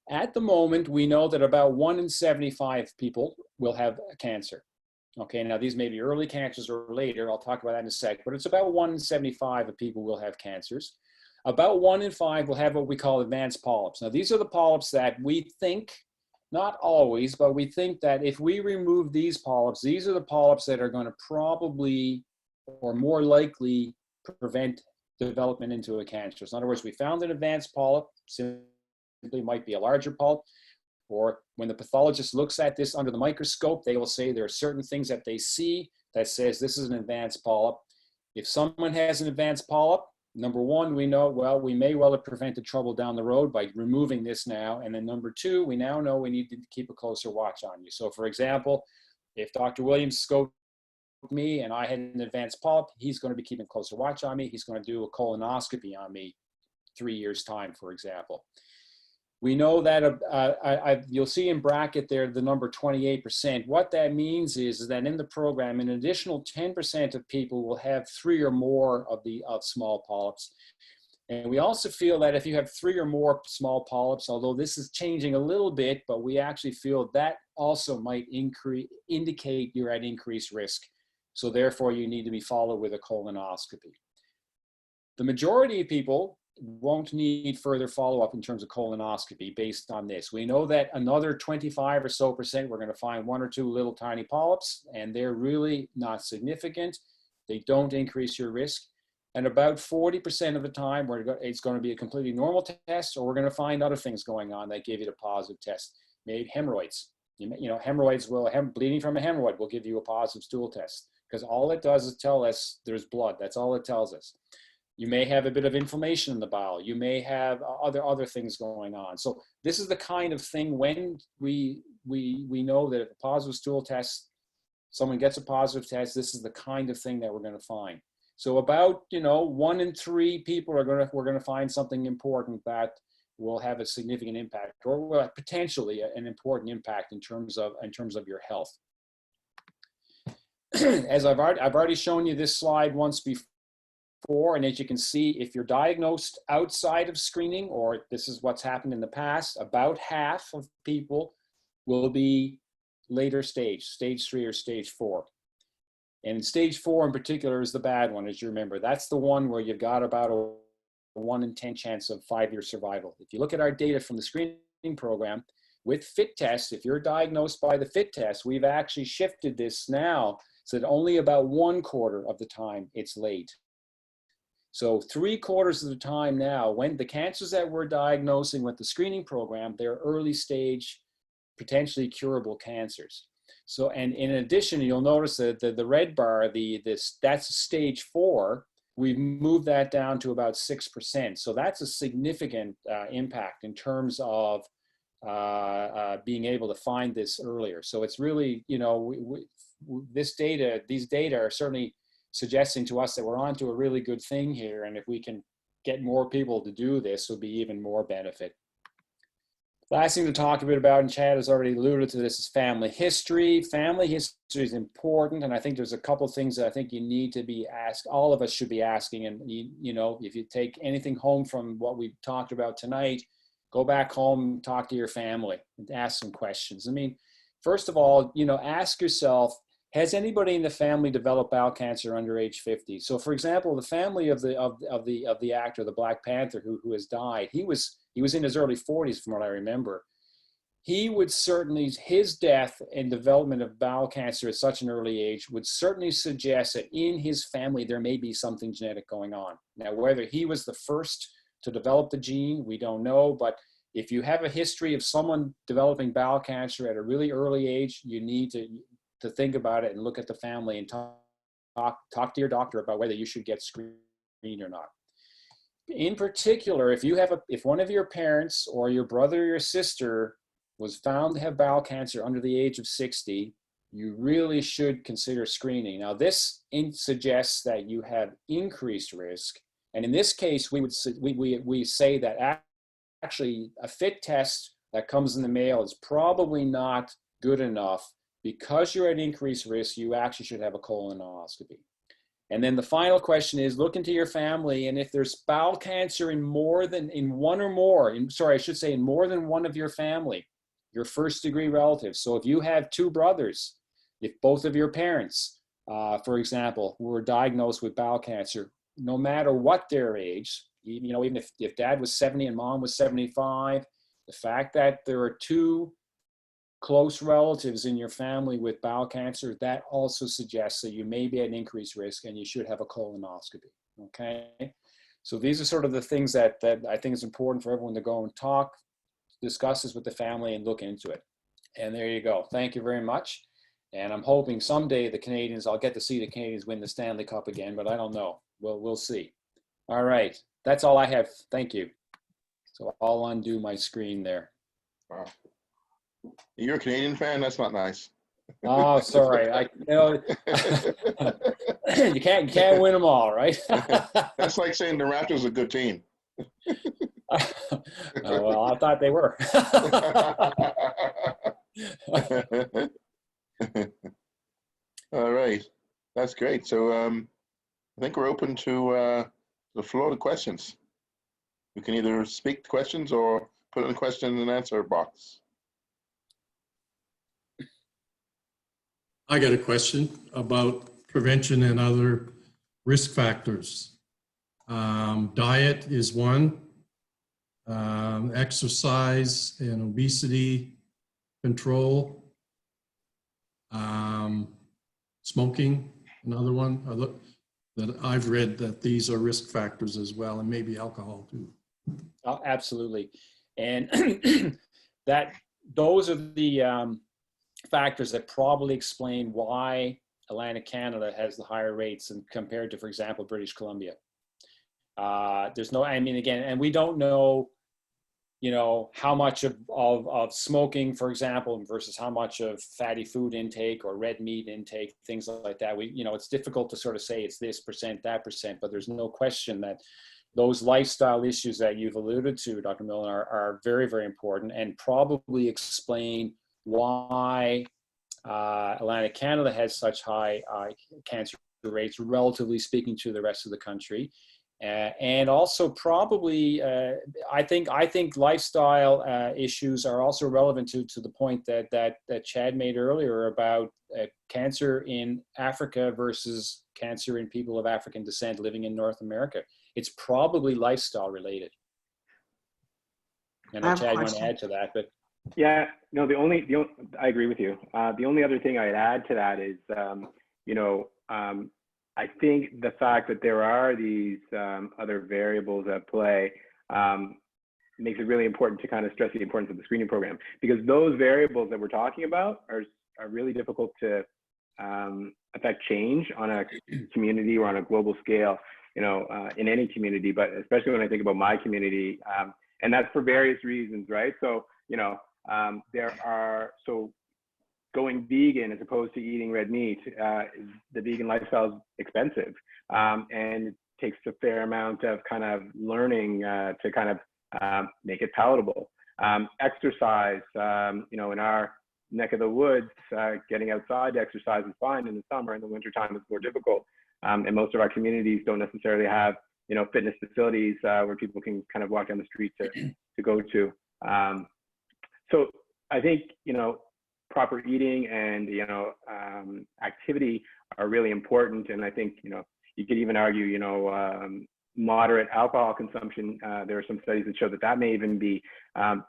S3: At the moment, we know that about 1 in 75 people will have cancer. Okay, now these may be early cancers or later. I'll talk about that in a sec, but it's about 1 in 75 of people will have cancers. About 1 in 5 will have what we call advanced polyps. Now, these are the polyps that we think, not always, but we think that if we remove these polyps, these are the polyps that are going to probably or more likely prevent development into a cancer. So in other words, we found an advanced polyp, simply might be a larger polyp, or when the pathologist looks at this under the microscope, they will say there are certain things that they see that says this is an advanced polyp. If someone has an advanced polyp, number one, we know, well, we may well have prevented trouble down the road by removing this now. And then number two, we now know we need to keep a closer watch on you. So for example, if Dr. Williams scoped me and I had an advanced polyp, he's going to be keeping a closer watch on me. He's going to do a colonoscopy on me 3 years' time, for example. We know that you'll see in bracket there the number 28%. What that means is that in the program, an additional 10% of people will have 3 or more of small polyps. And we also feel that if you have 3 or more small polyps, although this is changing a little bit, but we actually feel that also might indicate you're at increased risk. So therefore, you need to be followed with a colonoscopy. The majority of people won't need further follow-up in terms of colonoscopy based on this. We know that another 25 or so percent, we're going to find 1 or 2 little tiny polyps, and they're really not significant. They don't increase your risk. And about 40% of the time, it's going to be a completely normal test, or we're going to find other things going on that give you the positive test. Maybe hemorrhoids. You know, hemorrhoids bleeding from a hemorrhoid will give you a positive stool test, because all it does is tell us there's blood. That's all it tells us. You may have a bit of inflammation in the bowel. You may have other things going on. So this is the kind of thing when we know that if a positive stool test, someone gets a positive test, this is the kind of thing that we're going to find. So about 1 in 3 people we're going to find something important that will have a significant impact, or potentially an important impact in terms of your health. As I've already shown you this slide once before. And as you can see, if you're diagnosed outside of screening, or this is what's happened in the past, about half of people will be later stage 3 or stage 4. And stage 4 in particular is the bad one, as you remember. That's the one where you've got about a 1 in 10 chance of 5-year survival. If you look at our data from the screening program, with FIT tests, if you're diagnosed by the FIT test, we've actually shifted this now so that only about 1/4 of the time it's late. So 3/4 of the time now, when the cancers that we're diagnosing with the screening program, they're early stage, potentially curable cancers. So, and in addition, you'll notice that the red bar, that's stage 4, we've moved that down to about 6%. So that's a significant impact in terms of being able to find this earlier. So it's really, these data are certainly suggesting to us that we're onto a really good thing here. And if we can get more people to do this, will be even more benefit. Last thing to talk a bit about, and Chad has already alluded to this, is family history. Family history is important, and I think there's a couple things that I think you need to be asked. All of us should be asking, and if you take anything home from what we've talked about tonight, go back home, talk to your family, and ask some questions. I mean, first of all, ask yourself, has anybody in the family developed bowel cancer under age 50? So, for example, the family of the actor, the Black Panther, who has died, he was in his early 40s, from what I remember. He would certainly, his death and development of bowel cancer at such an early age would certainly suggest that in his family there may be something genetic going on. Now, whether he was the first to develop the gene, we don't know. But if you have a history of someone developing bowel cancer at a really early age, you need to think about it and look at the family and talk to your doctor about whether you should get screened or not. In particular, if one of your parents or your brother or your sister was found to have bowel cancer under the age of 60, you really should consider screening. Now, this suggests that you have increased risk, and in this case, we say that actually a FIT test that comes in the mail is probably not good enough. Because you're at increased risk, you actually should have a colonoscopy. And then the final question is, look into your family, and if there's bowel cancer in more than one of your family, your first degree relatives. So if you have two brothers, if both of your parents, for example, were diagnosed with bowel cancer, no matter what their age, even if dad was 70 and mom was 75, the fact that there are two close relatives in your family with bowel cancer, that also suggests that you may be at an increased risk and you should have a colonoscopy, okay? So these are sort of the things that I think is important for everyone to go and discuss this with the family and look into it. And there you go. Thank you very much. And I'm hoping someday I'll get to see the Canadians win the Stanley Cup again, but I don't know. We'll see. All right. That's all I have. Thank you. So I'll undo my screen there.
S2: Wow. You're a Canadian fan? That's not nice.
S3: Oh, sorry. You can't win them all, right?
S2: That's like saying the Raptors are a good team.
S3: Oh, well, I thought they were.
S2: All right, that's great. So I think we're open to the floor to questions. You can either speak to questions or put in a question and answer box.
S4: I got a question about prevention and other risk factors. Diet is one, exercise and obesity control, smoking, another one that I've read that these are risk factors as well, and maybe alcohol too.
S3: Oh, absolutely. And those are the factors that probably explain why Atlantic Canada has the higher rates and compared to, for example, British Columbia. And we don't know, how much of smoking, for example, versus how much of fatty food intake or red meat intake, things like that. It's difficult to sort of say it's this percent, that percent, but there's no question that those lifestyle issues that you've alluded to, Dr. Millen, are very, very important and probably explain why Atlantic Canada has such high cancer rates, relatively speaking, to the rest of the country. And also probably, I think lifestyle issues are also relevant to the point that Chad made earlier about cancer in Africa versus cancer in people of African descent living in North America. It's probably lifestyle related. And Chad, you want to add to that? But
S1: yeah, no, I agree with you. The only other thing I'd add to that is, I think the fact that there are these other variables at play makes it really important to kind of stress the importance of the screening program, because those variables that we're talking about are really difficult to affect change on a community or on a global scale, in any community, but especially when I think about my community, and that's for various reasons, right? So, going vegan as opposed to eating red meat, the vegan lifestyle is expensive, and it takes a fair amount of kind of learning to kind of make it palatable. Exercise, in our neck of the woods, getting outside to exercise is fine in the summer. In the wintertime, it's more difficult. And most of our communities don't necessarily have, fitness facilities where people can kind of walk down the street to go to. So I think, proper eating and, activity are really important. And I think, you could even argue, moderate alcohol consumption. There are some studies that show that may even be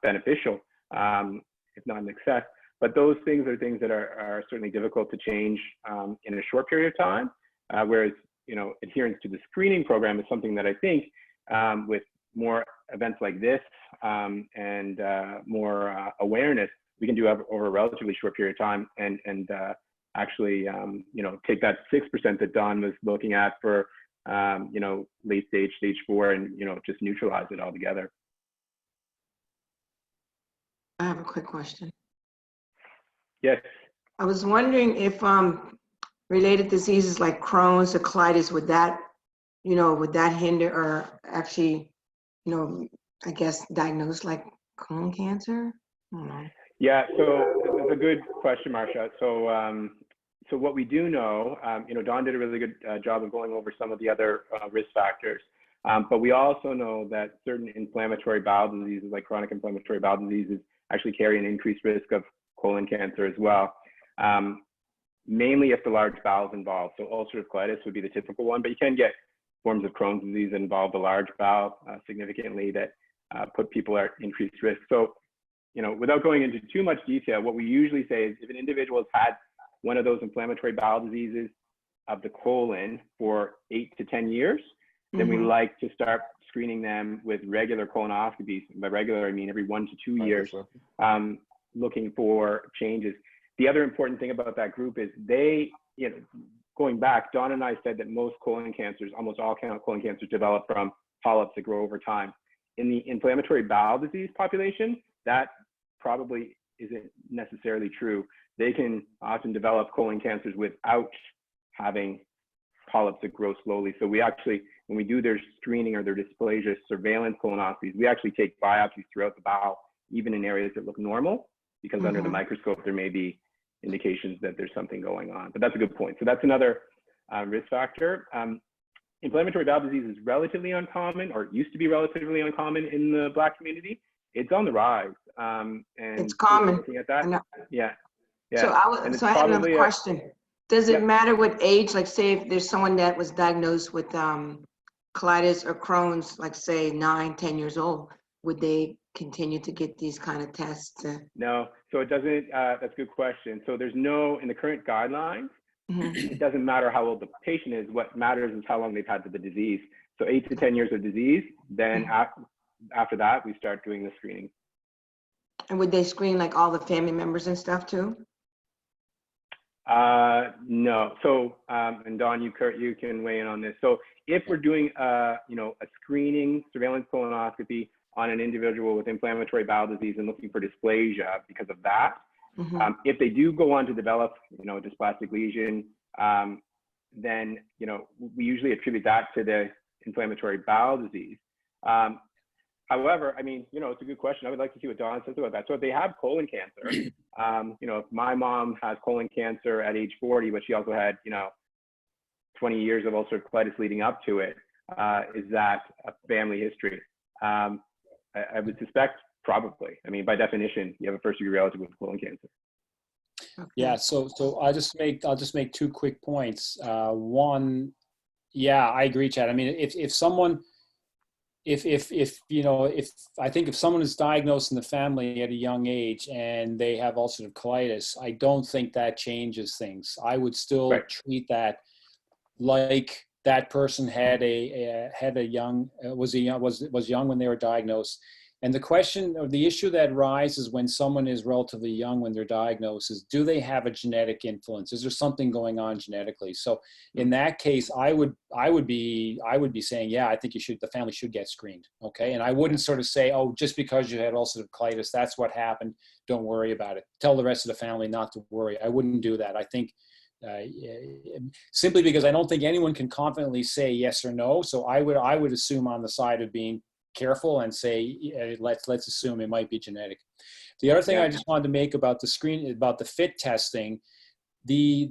S1: beneficial, if not in excess. But those things are things that are certainly difficult to change in a short period of time. Whereas, adherence to the screening program is something that I think with more events like this and more awareness, we can do over a relatively short period of time and actually, take that 6% that Don was looking at for, late stage 4, and, just neutralize it altogether.
S5: I have a quick question.
S1: Yes.
S5: I was wondering if related diseases like Crohn's or colitis, would that hinder or actually, I guess diagnosed like colon cancer? I don't know.
S1: Yeah, so it's a good question, Marcia. So so what we do know, Don did a really good job of going over some of the other risk factors, but we also know that certain inflammatory bowel diseases, like chronic inflammatory bowel diseases, actually carry an increased risk of colon cancer as well, mainly if the large bowel is involved. So ulcerative colitis would be the typical one, but you can get forms of Crohn's disease that involve the large bowel significantly that put people at increased risk. So, without going into too much detail, what we usually say is if an individual has had one of those inflammatory bowel diseases of the colon for 8 to 10 years, then we like to start screening them with regular colonoscopies. By regular, I mean every 1 to 2 years, looking for changes. The other important thing about that group is they, going back, Don and I said that most colon cancers, almost all colon cancers, develop from polyps that grow over time. In the inflammatory bowel disease population, that probably isn't necessarily true. They can often develop colon cancers without having polyps that grow slowly. So we actually, when we do their screening or their dysplasia surveillance colonoscopies, we actually take biopsies throughout the bowel, even in areas that look normal, because under the microscope, there may be indications that there's something going on. But that's a good point. So that's another risk factor. Inflammatory bowel disease is relatively uncommon, or used to be relatively uncommon in the Black community. It's on the rise. And
S5: it's common.
S1: looking at that, yeah.
S5: So I had another question. Does it matter what age? Like, say, if there's someone that was diagnosed with colitis or Crohn's, like say 9, 10 years old, would they continue to get these kind of tests?
S1: No, so it doesn't. That's a good question. So there's no, in the current guidelines, it doesn't matter how old the patient is. What matters is how long they've had the disease. So 8 to 10 years of disease, then after that, we start doing the screening.
S5: And would they screen like all the family members and stuff too?
S1: No. So, and Don, you can weigh in on this. So if we're doing, a screening surveillance colonoscopy on an individual with inflammatory bowel disease and looking for dysplasia because of that, if they do go on to develop, a dysplastic lesion, then, we usually attribute that to the inflammatory bowel disease. However, I mean, it's a good question. I would like to see what Dawn says about that. So if they have colon cancer, if my mom has colon cancer at age 40, but she also had, 20 years of ulcerative colitis leading up to it, is that a family history? I would suspect probably. I mean, by definition, you have a first-degree relative with colon cancer.
S5: Okay.
S3: Yeah. So I'll just make 2 quick points. One, yeah, I agree, Chad. I mean, if someone, if I think if someone is diagnosed in the family at a young age and they have ulcerative colitis, I don't think that changes things. I would still treat that like that person was young when they were diagnosed. And the question or the issue that rises when someone is relatively young when they're diagnosed is, do they have a genetic influence? Is there something going on genetically? So in that case, I would be saying, yeah, I think the family should get screened. Okay. And I wouldn't sort of say, oh, just because you had ulcerative colitis, that's what happened. Don't worry about it. Tell the rest of the family not to worry. I wouldn't do that. I think simply because I don't think anyone can confidently say yes or no. So I would assume on the side of being careful and say, let's assume it might be genetic. The other thing I just wanted to make about the FIT testing, the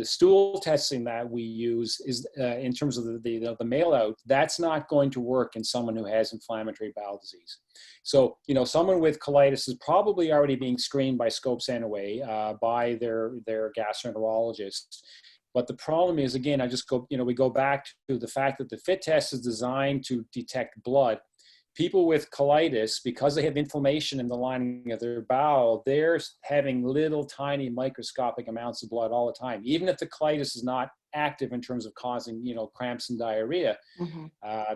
S3: stool testing that we use is in terms of the mail out, that's not going to work in someone who has inflammatory bowel disease. So, someone with colitis is probably already being screened by scopes anyway, by their gastroenterologist. But the problem is, again, we go back to the fact that the FIT test is designed to detect blood. People with colitis, because they have inflammation in the lining of their bowel, they're having little tiny microscopic amounts of blood all the time. Even if the colitis is not active in terms of causing, cramps and diarrhea,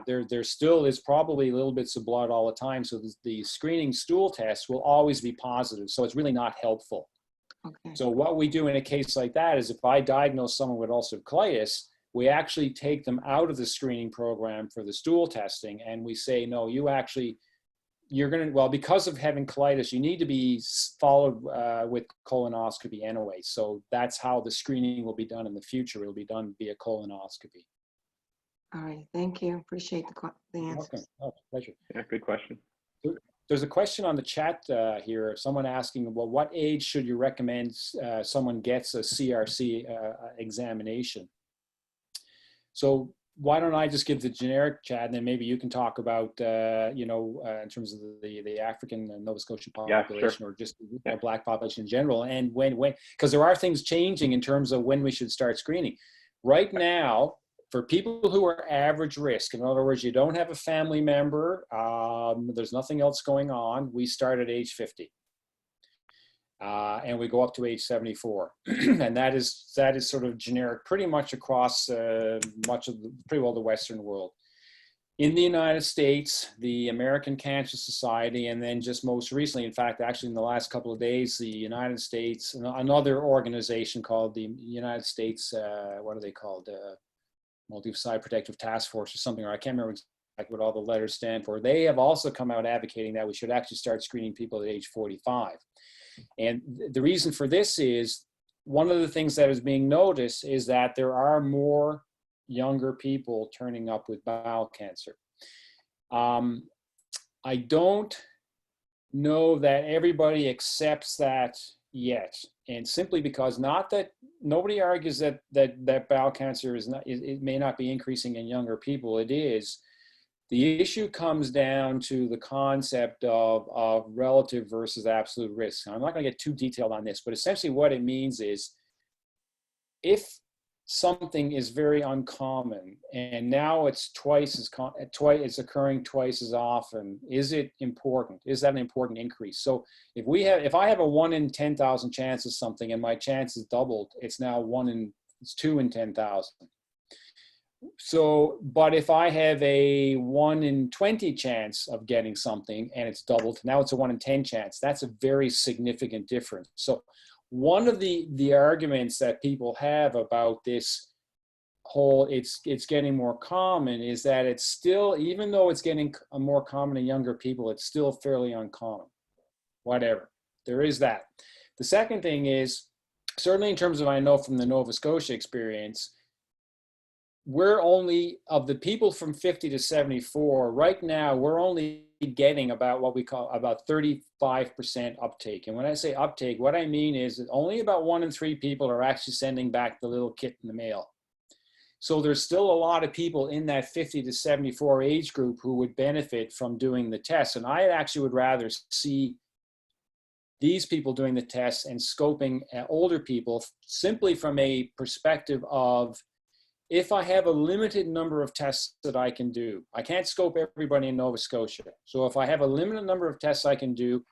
S3: there still is probably little bits of blood all the time. So the screening stool test will always be positive. So it's really not helpful. Okay. So what we do in a case like that is if I diagnose someone with ulcerative colitis, we actually take them out of the screening program for the stool testing, and we say, no, because of having colitis, you need to be followed with colonoscopy anyway. So that's how the screening will be done in the future. It will be done via colonoscopy.
S5: All right, thank you. Appreciate the answer.
S3: Oh, pleasure.
S1: Yeah, good question.
S3: there's a question on the chat here, someone asking, well, what age should you recommend someone gets a CRC examination? So why don't I just give the generic, Chad, and then maybe you can talk about, you know, in terms of the African and Nova Scotian population,
S1: Yeah, sure.
S3: or just the Black population in general, and when, because there are things changing in terms of when we should start screening. Right now, for people who are average risk, in other words, you don't have a family member, there's nothing else going on, we start at age 50. And we go up to age 74. And that is sort of generic pretty much across pretty well the Western world. In the United States, the American Cancer Society, and then just most recently, in fact, actually in the last couple of days, the United States, another organization called the United States, what are they called? Multi-Site Protective Task Force or something, or I can't remember exactly what all the letters stand for. They have also come out advocating that we should actually start screening people at age 45. And the reason for this is, one of the things that is being noticed is that there are more younger people turning up with bowel cancer. I don't know that everybody accepts that yet, and simply because, not that nobody argues that bowel cancer is not, it may not be increasing in younger people, it is. The issue comes down to the concept of relative versus absolute risk. And I'm not going to get too detailed on this, but essentially what it means is, if something is very uncommon and now it's it's occurring twice as often, is it important? Is that an important increase? So if I have a 1 in 10,000 chance of something and my chance is doubled, it's now 2 in 10,000. So, but if I have a 1 in 20 chance of getting something and it's doubled, now it's a 1 in 10 chance. That's a very significant difference. So one of the arguments that people have about this whole, it's getting more common, is that it's still, even though it's getting more common in younger people, it's still fairly uncommon. Whatever, there is that. The second thing is, certainly in terms of, I know from the Nova Scotia experience, we're only, of the people from 50 to 74, right now, we're only getting about what we call about 35% uptake. And when I say uptake, what I mean is that only about 1 in 3 people are actually sending back the little kit in the mail. So there's still a lot of people in that 50 to 74 age group who would benefit from doing the test. And I actually would rather see these people doing the tests and scoping older people, simply from a perspective of, if I have a limited number of tests that I can do, I can't scope everybody in Nova Scotia. So if I have a limited number of tests I can do,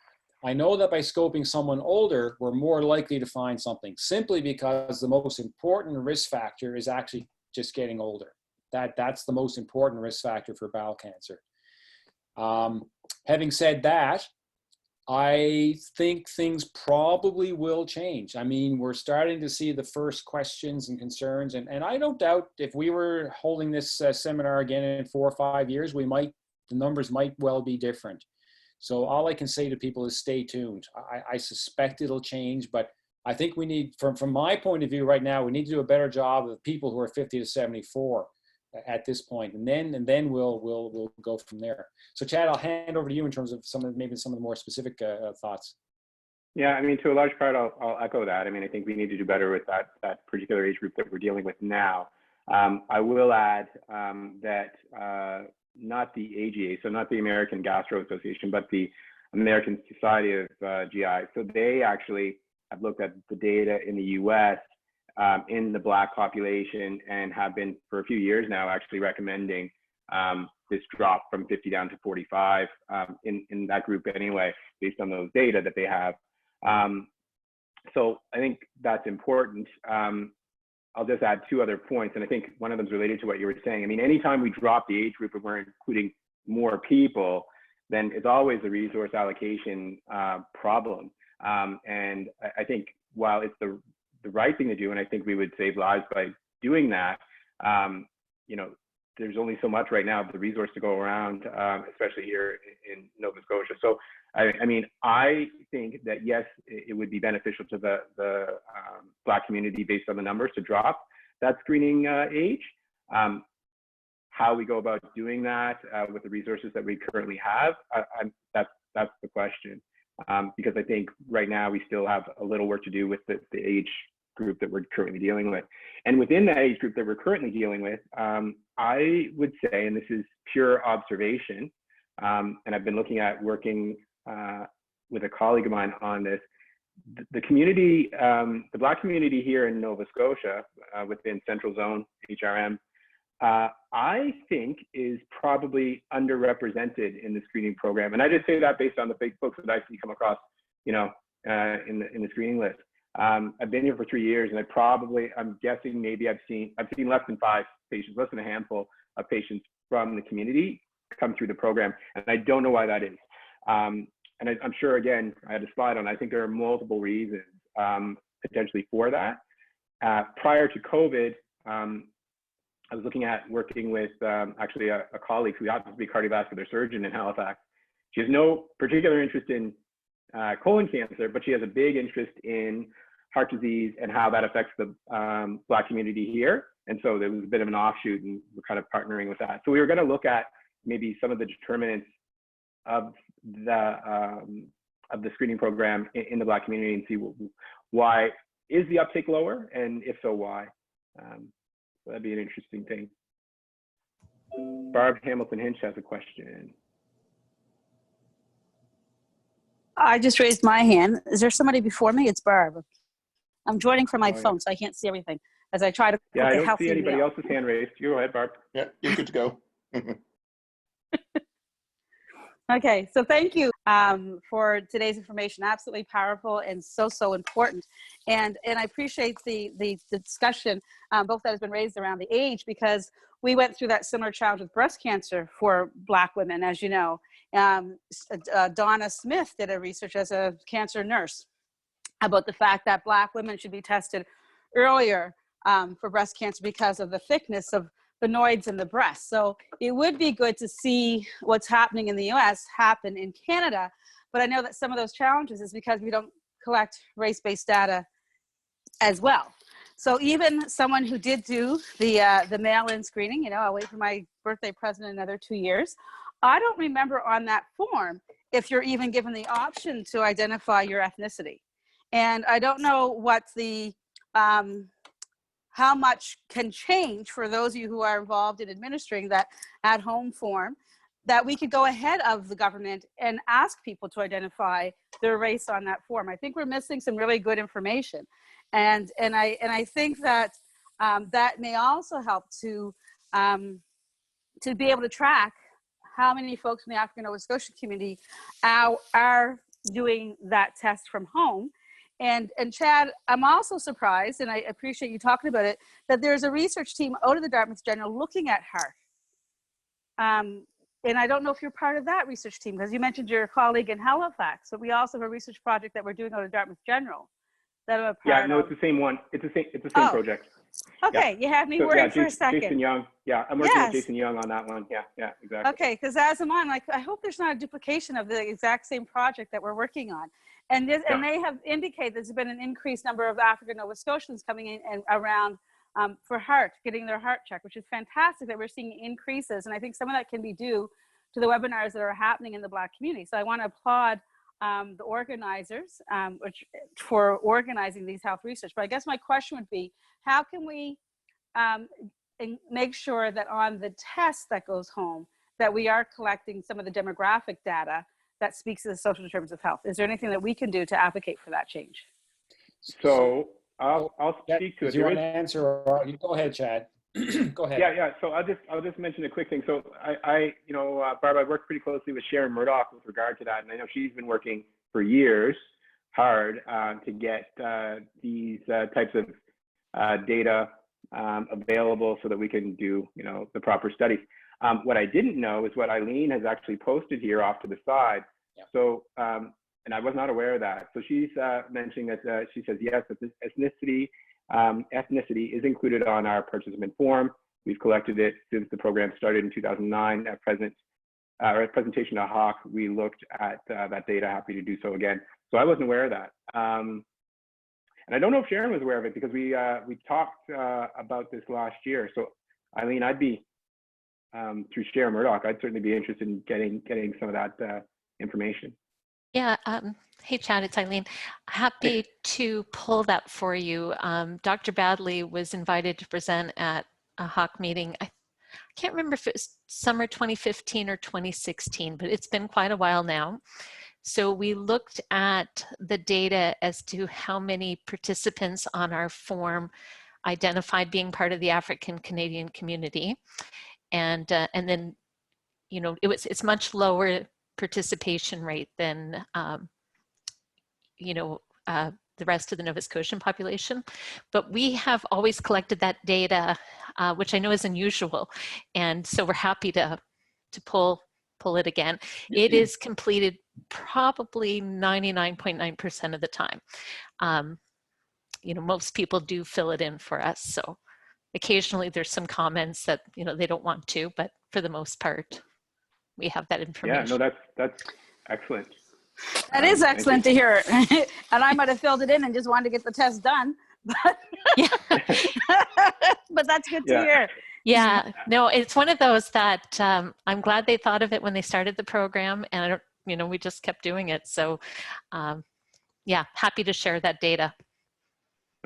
S3: I know that by scoping someone older, we're more likely to find something, simply because the most important risk factor is actually just getting older. That's the most important risk factor for bowel cancer. Having said that, I think things probably will change. I mean, we're starting to see the first questions and concerns, and I don't doubt if we were holding this seminar again in 4 or 5 years, the numbers might well be different. So all I can say to people is stay tuned. I suspect it'll change, but I think we need, from my point of view right now, we need to do a better job of people who are 50 to 74 at this point, and then we'll go from there. So Chad, I'll hand over to you in terms of maybe some of the more specific thoughts.
S1: Yeah, I mean, to a large part, I'll echo that. I mean, I think we need to do better with that particular age group that we're dealing with now. I will add that not the AGA, so not the American Gastro Association, but the American Society of GI. So they actually have looked at the data in the US in the Black population, and have been for a few years now actually recommending this drop from 50 down to 45 in that group anyway, based on those data that they have. So I think that's important. I'll just add 2 other points, and I think one of them is related to what you were saying. I mean, anytime we drop the age group and we're including more people, then it's always a resource allocation problem. And I think while it's the right thing to do, and I think we would save lives by doing that, you know, there's only so much right now of the resource to go around, especially here in Nova Scotia. So, I mean, I think that yes, it would be beneficial to the Black community based on the numbers to drop that screening age. How we go about doing that with the resources that we currently have, that's that's the question. Because I think right now we still have a little work to do with the age group that we're currently dealing with. And within that age group that we're currently dealing with, I would say, and this is pure observation, and I've been looking at working with a colleague of mine on this, the community, the Black community here in Nova Scotia, within Central Zone, HRM, I think is probably underrepresented in the screening program. And I just say that based on the folks that I see come across, you know, in the screening list. I've been here for 3 years, and I'm guessing maybe I've seen less than 5 patients, less than a handful of patients from the community come through the program, and I don't know why that is. And I'm sure, again, I had a slide on, I think there are multiple reasons potentially for that. Prior to COVID, I was looking at working with actually a colleague who happens to be a cardiovascular surgeon in Halifax. She has no particular interest in colon cancer, but she has a big interest in heart disease and how that affects the Black community here. And so there was a bit of an offshoot, and we're kind of partnering with that. So we were going to look at maybe some of the determinants of the screening program in the Black community and see why is the uptake lower, and if so, why. So that'd be an interesting thing. Barb Hamilton Hinch has a question.
S6: I just raised my hand. Is there somebody before me? It's Barb. I'm joining from my phone, so I can't see everything as I try to.
S1: Yeah, I don't see anybody else's hand raised. You go ahead, Barb.
S2: Yeah, you're good to go.
S6: Okay, so thank you for today's information. Absolutely powerful and so important. And I appreciate the discussion, both that has been raised around the age, because we went through that similar challenge with breast cancer for Black women, as you know. Donna Smith did a research as a cancer nurse about the fact that Black women should be tested earlier for breast cancer because of the thickness of the nodes in the breast. So it would be good to see what's happening in the US happen in Canada, but I know that some of those challenges is because we don't collect race-based data as well. So even someone who did do the mail-in screening, you know, I'll wait for my birthday present in another 2 years. I don't remember on that form if you're even given the option to identify your ethnicity. And I don't know what the, how much can change for those of you who are involved in administering that at-home form, that we could go ahead of the government and ask people to identify their race on that form. I think we're missing some really good information. And I think that that may also help to be able to track how many folks in the African Nova Scotia community are doing that test from home. And Chad, I'm also surprised, and I appreciate you talking about it, that there's a research team out of the Dartmouth General looking at heart. And I don't know if you're part of that research team, because you mentioned your colleague in Halifax, but we also have a research project that we're doing out of Dartmouth General. That I'm a part
S1: of. It's the same one. It's the same project.
S6: Okay, you had me worried for a second.
S1: Jason Young. Yeah, I'm working with Jason Young on that one. Yeah, exactly.
S6: Okay, because as I'm on, like, I hope there's not a duplication of the exact same project that we're working on. And they have indicated there's been an increased number of African Nova Scotians coming in and around for heart, getting their heart checked, which is fantastic that we're seeing increases. And I think some of that can be due to the webinars that are happening in the Black community. So I want to applaud the organizers for organizing these health research. But I guess my question would be, how can we make sure that on the test that goes home, that we are collecting some of the demographic data that speaks to the social determinants of health? Is there anything that we can do to advocate for that change?
S1: So I'll speak to it.
S3: Do you want to answer, or you go ahead, Chad? Go ahead.
S1: Yeah. So I'll just mention a quick thing. So Barb, I worked pretty closely with Sharon Murdoch with regard to that, and I know she's been working for years hard to get these types of data available so that we can do the proper studies. What I didn't know is what Eileen has actually posted here off to the side.
S3: Yeah.
S1: So, and I was not aware of that. So she's mentioning that she says, yes, that this ethnicity is included on our participant form. We've collected it since the program started in 2009. At presentation to Hawk, we looked at that data, happy to do so again. So I wasn't aware of that. And I don't know if Sharon was aware of it, because we talked about this last year. So Eileen, I'd be, through Sharon Murdoch, I'd certainly be interested in getting some of that information.
S7: Yeah, hey Chad, it's Eileen. Happy to pull that for you. Dr. Badley was invited to present at a HAWC meeting. I can't remember if it was summer 2015 or 2016, but it's been quite a while now. So we looked at the data as to how many participants on our form identified being part of the African Canadian community. And then, you know, it's much lower participation rate than, you know, the rest of the Nova Scotian population. But we have always collected that data, which I know is unusual. And so we're happy to pull it again. It is completed probably 99.9% of the time. You know, most people do fill it in for us. So occasionally there's some comments that, you know, they don't want to, but for the most part, we have that information.
S1: Yeah, no, that's excellent.
S6: That is excellent to hear. And I might have filled it in and just wanted to get the test done. But,
S7: yeah.
S6: but that's good to hear.
S7: Yeah, no, it's one of those that I'm glad they thought of it when they started the program, and I don't, you know, we just kept doing it. So yeah, happy to share that data.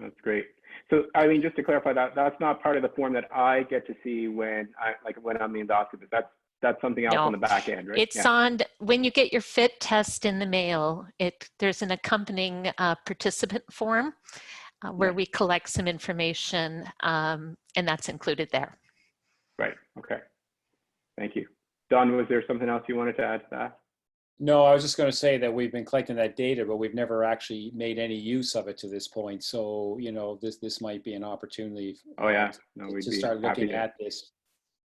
S1: That's great. So, I mean, just to clarify that, that's not part of the form that I get to see when I'm the endoscopist. That's something else on the back end, right?
S7: It's on, when you get your FIT test in the mail, there's an accompanying participant form where we collect some information, and that's included there.
S1: Right, okay. Thank you. Don, was there something else you wanted to add to that?
S3: No, I was just going to say that we've been collecting that data, but we've never actually made any use of it to this point. So, you know, this might be an opportunity to start looking at this.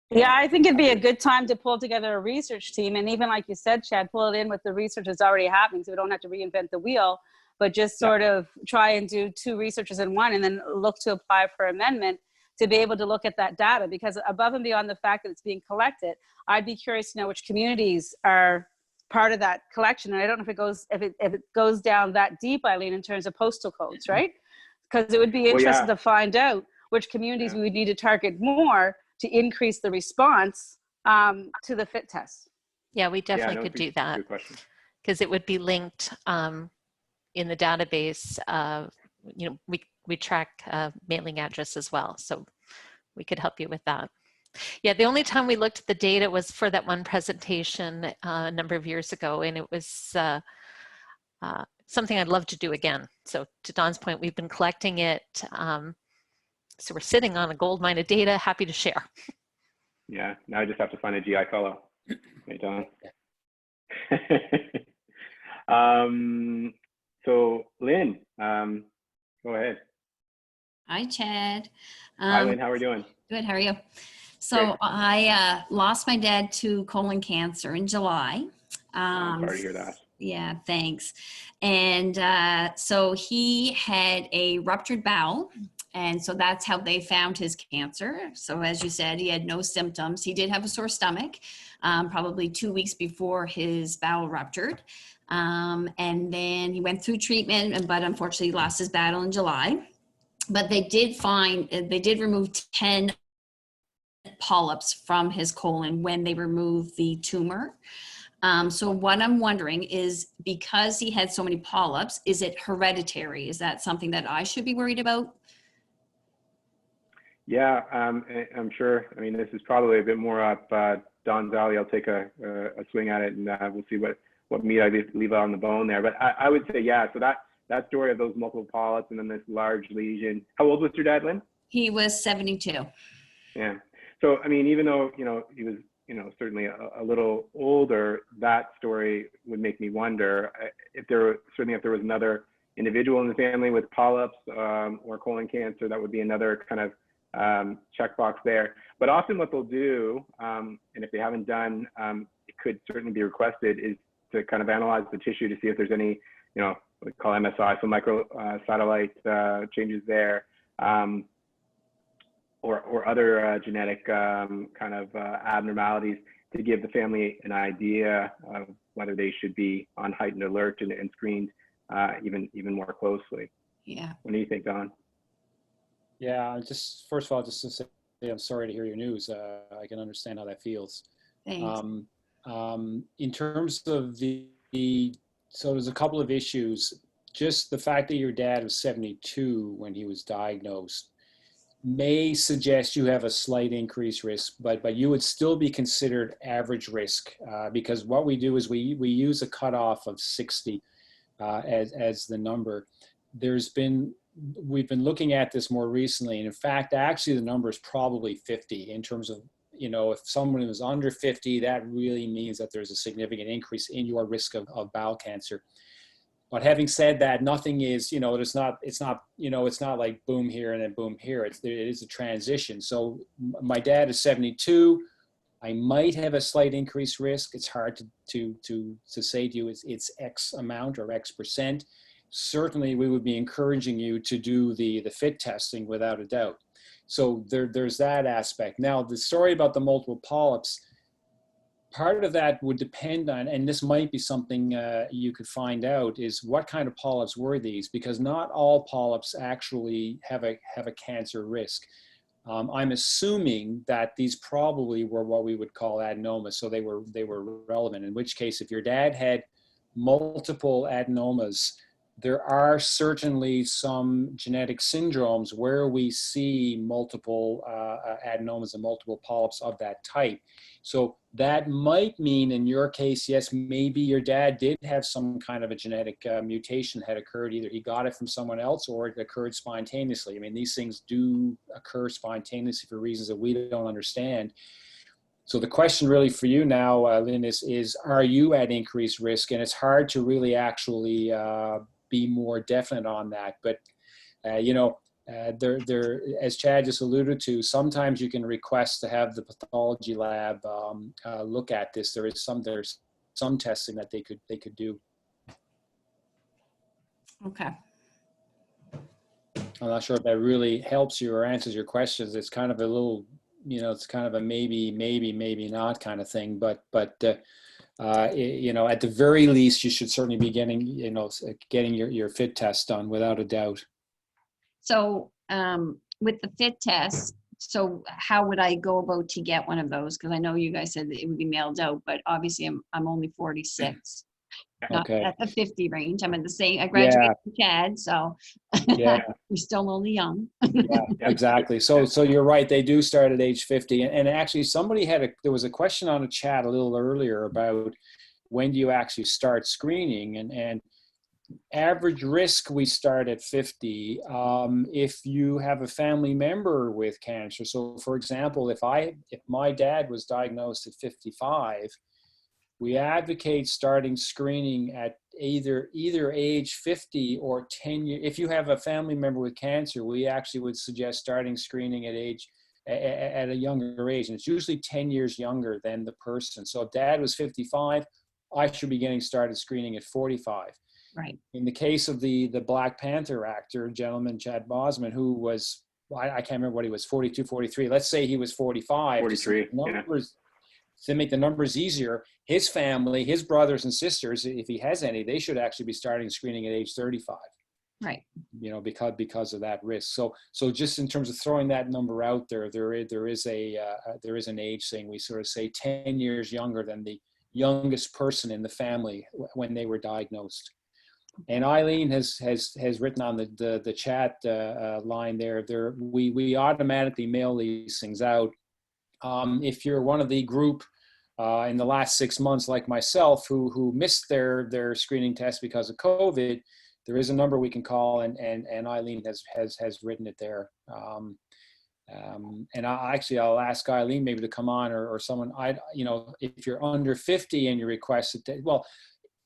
S6: Yeah, I think it'd be a good time to pull together a research team. And even like you said, Chad, pull it in with the research that's already happening so we don't have to reinvent the wheel, but just sort of try and do 2 researchers in one and then look to apply for amendment to be able to look at that data. Because above and beyond the fact that it's being collected, I'd be curious to know which communities are part of that collection. And I don't know if it goes down that deep, Eileen, in terms of postal codes, right? Because it would be interesting to find out which communities we would need to target more to increase the response to the FIT test.
S7: Yeah, we definitely could do that because it would be linked in the database. You know, we track mailing address as well, so we could help you with that. Yeah, the only time we looked at the data was for that one presentation a number of years ago, and it was something I'd love to do again. So to Don's point, we've been collecting it. So we're sitting on a gold mine of data, happy to share.
S1: Yeah, now I just have to find a GI fellow. Hey, Don. So Lynn, go ahead.
S8: Hi, Chad.
S1: Hi, Lynn, how are you doing?
S8: Good, how are you? So good. I lost my dad to colon cancer in July.
S1: I'm sorry to hear that.
S8: Yeah, thanks. And so he had a ruptured bowel. And so that's how they found his cancer. So as you said, he had no symptoms. He did have a sore stomach, probably 2 weeks before his bowel ruptured. And then he went through treatment, but unfortunately lost his battle in July. But they did remove 10 polyps from his colon when they removed the tumor. So what I'm wondering is, because he had so many polyps, is it hereditary? Is that something that I should be worried about?
S1: Yeah, I'm sure. I mean, this is probably a bit more up Don's alley. I'll take a swing at it, and we'll see what meat I leave on the bone there. But I would say, yeah, so that story of those multiple polyps and then this large lesion. How old was your dad, Lynn?
S8: He was 72.
S1: Yeah. So, I mean, even though, you know, he was, you know, certainly a little older, that story would make me wonder if there was another individual in the family with polyps or colon cancer, that would be another kind of checkbox there. But often what they'll do, and if they haven't done, it could certainly be requested, is to kind of analyze the tissue to see if there's any, you know, what we call MSI, so microsatellite changes there, or other genetic kind of abnormalities, to give the family an idea of whether they should be on heightened alert and screened even more closely.
S8: Yeah.
S1: What do you think, Don?
S3: Yeah, just first of all, just to say I'm sorry to hear your news. I can understand how that feels.
S8: Thanks.
S3: In terms of the So there's a couple of issues. Just the fact that your dad was 72 when he was diagnosed may suggest you have a slight increased risk, but you would still be considered average risk because what we do is we use a cutoff of 60 as the number. We've been looking at this more recently, and in fact, actually the number is probably 50 in terms of, you know, if someone is under 50, that really means that there's a significant increase in your risk of bowel cancer. But having said that, nothing is, you know, it's not, you know, it's not like boom here and then boom here. It is a transition. So my dad is 72. I might have a slight increased risk. It's hard to say to you it's X amount or X percent. Certainly, we would be encouraging you to do the FIT testing without a doubt. So there's that aspect. Now, the story about the multiple polyps, part of that would depend on, and this might be something you could find out, is what kind of polyps were these? Because not all polyps actually have a cancer risk. I'm assuming that these probably were what we would call adenomas, so they were relevant. In which case, if your dad had multiple adenomas, there are certainly some genetic syndromes where we see multiple adenomas and multiple polyps of that type. So that might mean in your case, yes, maybe your dad did have some kind of a genetic mutation had occurred. Either he got it from someone else or it occurred spontaneously. I mean, these things do occur spontaneously for reasons that we don't understand. So the question really for you now, Lynn, is are you at increased risk? And it's hard to really actually be more definite on that. But, you know, as Chad just alluded to, sometimes you can request to have the pathology lab look at this. There's some testing that they could do.
S8: Okay.
S3: I'm not sure if that really helps you or answers your questions. It's kind of a little, you know, it's kind of a maybe not kind of thing. But you know, at the very least, you should certainly be getting, you know, getting your FIT test done without a doubt.
S8: So with the FIT test, so how would I go about to get one of those? Because I know you guys said that it would be mailed out, but obviously I'm only 46, not
S3: Okay.
S8: at the 50 range. I'm in the same, I graduated from CAD, so
S3: Yeah.
S8: you're still only young.
S3: Yeah, exactly. So you're right. They do start at age 50. And actually somebody there was a question on a chat a little earlier about when do you actually start screening, and average risk, we start at 50 if you have a family member with cancer. So for example, if my dad was diagnosed at 55, we advocate starting screening at either age 50 or 10 years. If you have a family member with cancer, we actually would suggest starting screening at a younger age. And it's usually 10 years younger than the person. So if dad was 55, I should be getting started screening at 45.
S8: Right.
S3: In the case of the Black Panther actor, gentleman, Chad Bosman, who was, I can't remember what he was, 42, 43. Let's say he was 45.
S1: 43,
S3: To make the numbers easier, his family, his brothers and sisters, if he has any, they should actually be starting screening at age 35.
S8: Right.
S3: You know, because of that risk. So just in terms of throwing that number out there, there is an age thing. We sort of say 10 years younger than the youngest person in the family when they were diagnosed. And Eileen has written on the chat line there. We automatically mail these things out. If you're one of the group in the last 6 months, like myself, who missed their screening test because of COVID, there is a number we can call, and Eileen has written it there. And I'll ask Eileen maybe to come on, or someone. You know, if you're under 50 and you request it, well,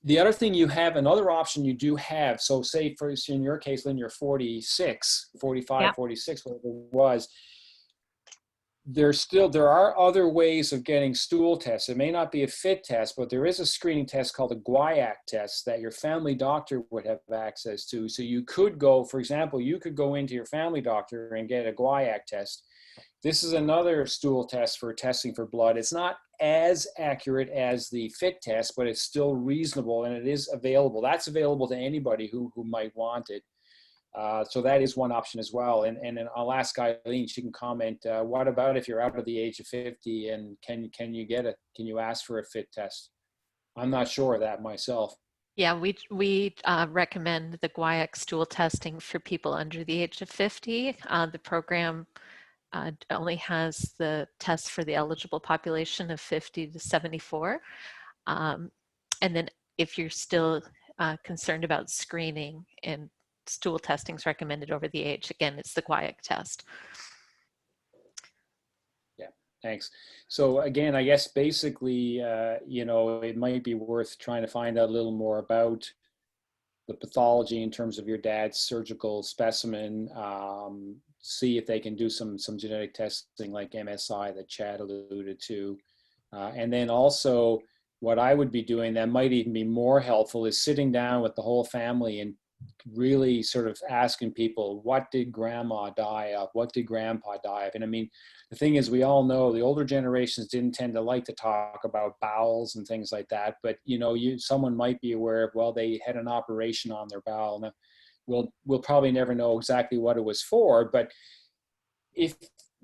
S3: the other thing you have, another option you do have. So say in your case, Lynn, you're 46, 45, yeah. 46, whatever it was. There are other ways of getting stool tests. It may not be a FIT test, but there is a screening test called a guaiac test that your family doctor would have access to. So you could go, for example, you could go into your family doctor and get a guaiac test. This is another stool test for testing for blood. It's not as accurate as the FIT test, but it's still reasonable, and it is available. That's available to anybody who might want it. So that is one option as well. And then I'll ask Eileen, she can comment, what about if you're out of the age of 50 and can you get it? Can you ask for a FIT test? I'm not sure of that myself.
S7: Yeah, we recommend the guaiac stool testing for people under the age of 50. The program only has the test for the eligible population of 50 to 74. And then if you're still concerned about screening, and stool testing is recommended over the age, again, it's the guaiac test.
S3: Yeah, thanks. So again, I guess basically, you know, it might be worth trying to find out a little more about the pathology in terms of your dad's surgical specimen, see if they can do some genetic testing like MSI that Chad alluded to. And then also what I would be doing that might even be more helpful is sitting down with the whole family and really sort of asking people, what did grandma die of? What did grandpa die of? And I mean, the thing is, we all know the older generations didn't tend to like to talk about bowels and things like that. But, you know, someone might be aware of, well, they had an operation on their bowel. Now, we'll probably never know exactly what it was for, but if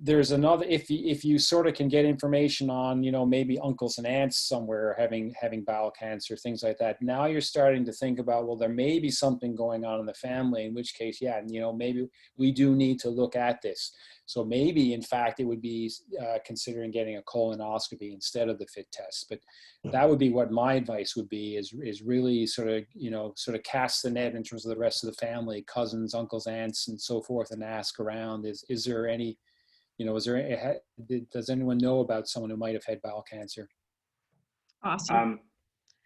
S3: there's another, if you sort of can get information on, you know, maybe uncles and aunts somewhere having bowel cancer, things like that, now you're starting to think about, well, there may be something going on in the family, in which case, yeah, you know, maybe we do need to look at this. So maybe, in fact, it would be considering getting a colonoscopy instead of the FIT test. But that would be what my advice would be, is really sort of, you know, sort of cast the net in terms of the rest of the family, cousins, uncles, aunts, and so forth, and ask around, is there any, you know, does anyone know about someone who might have had bowel cancer?
S8: Awesome.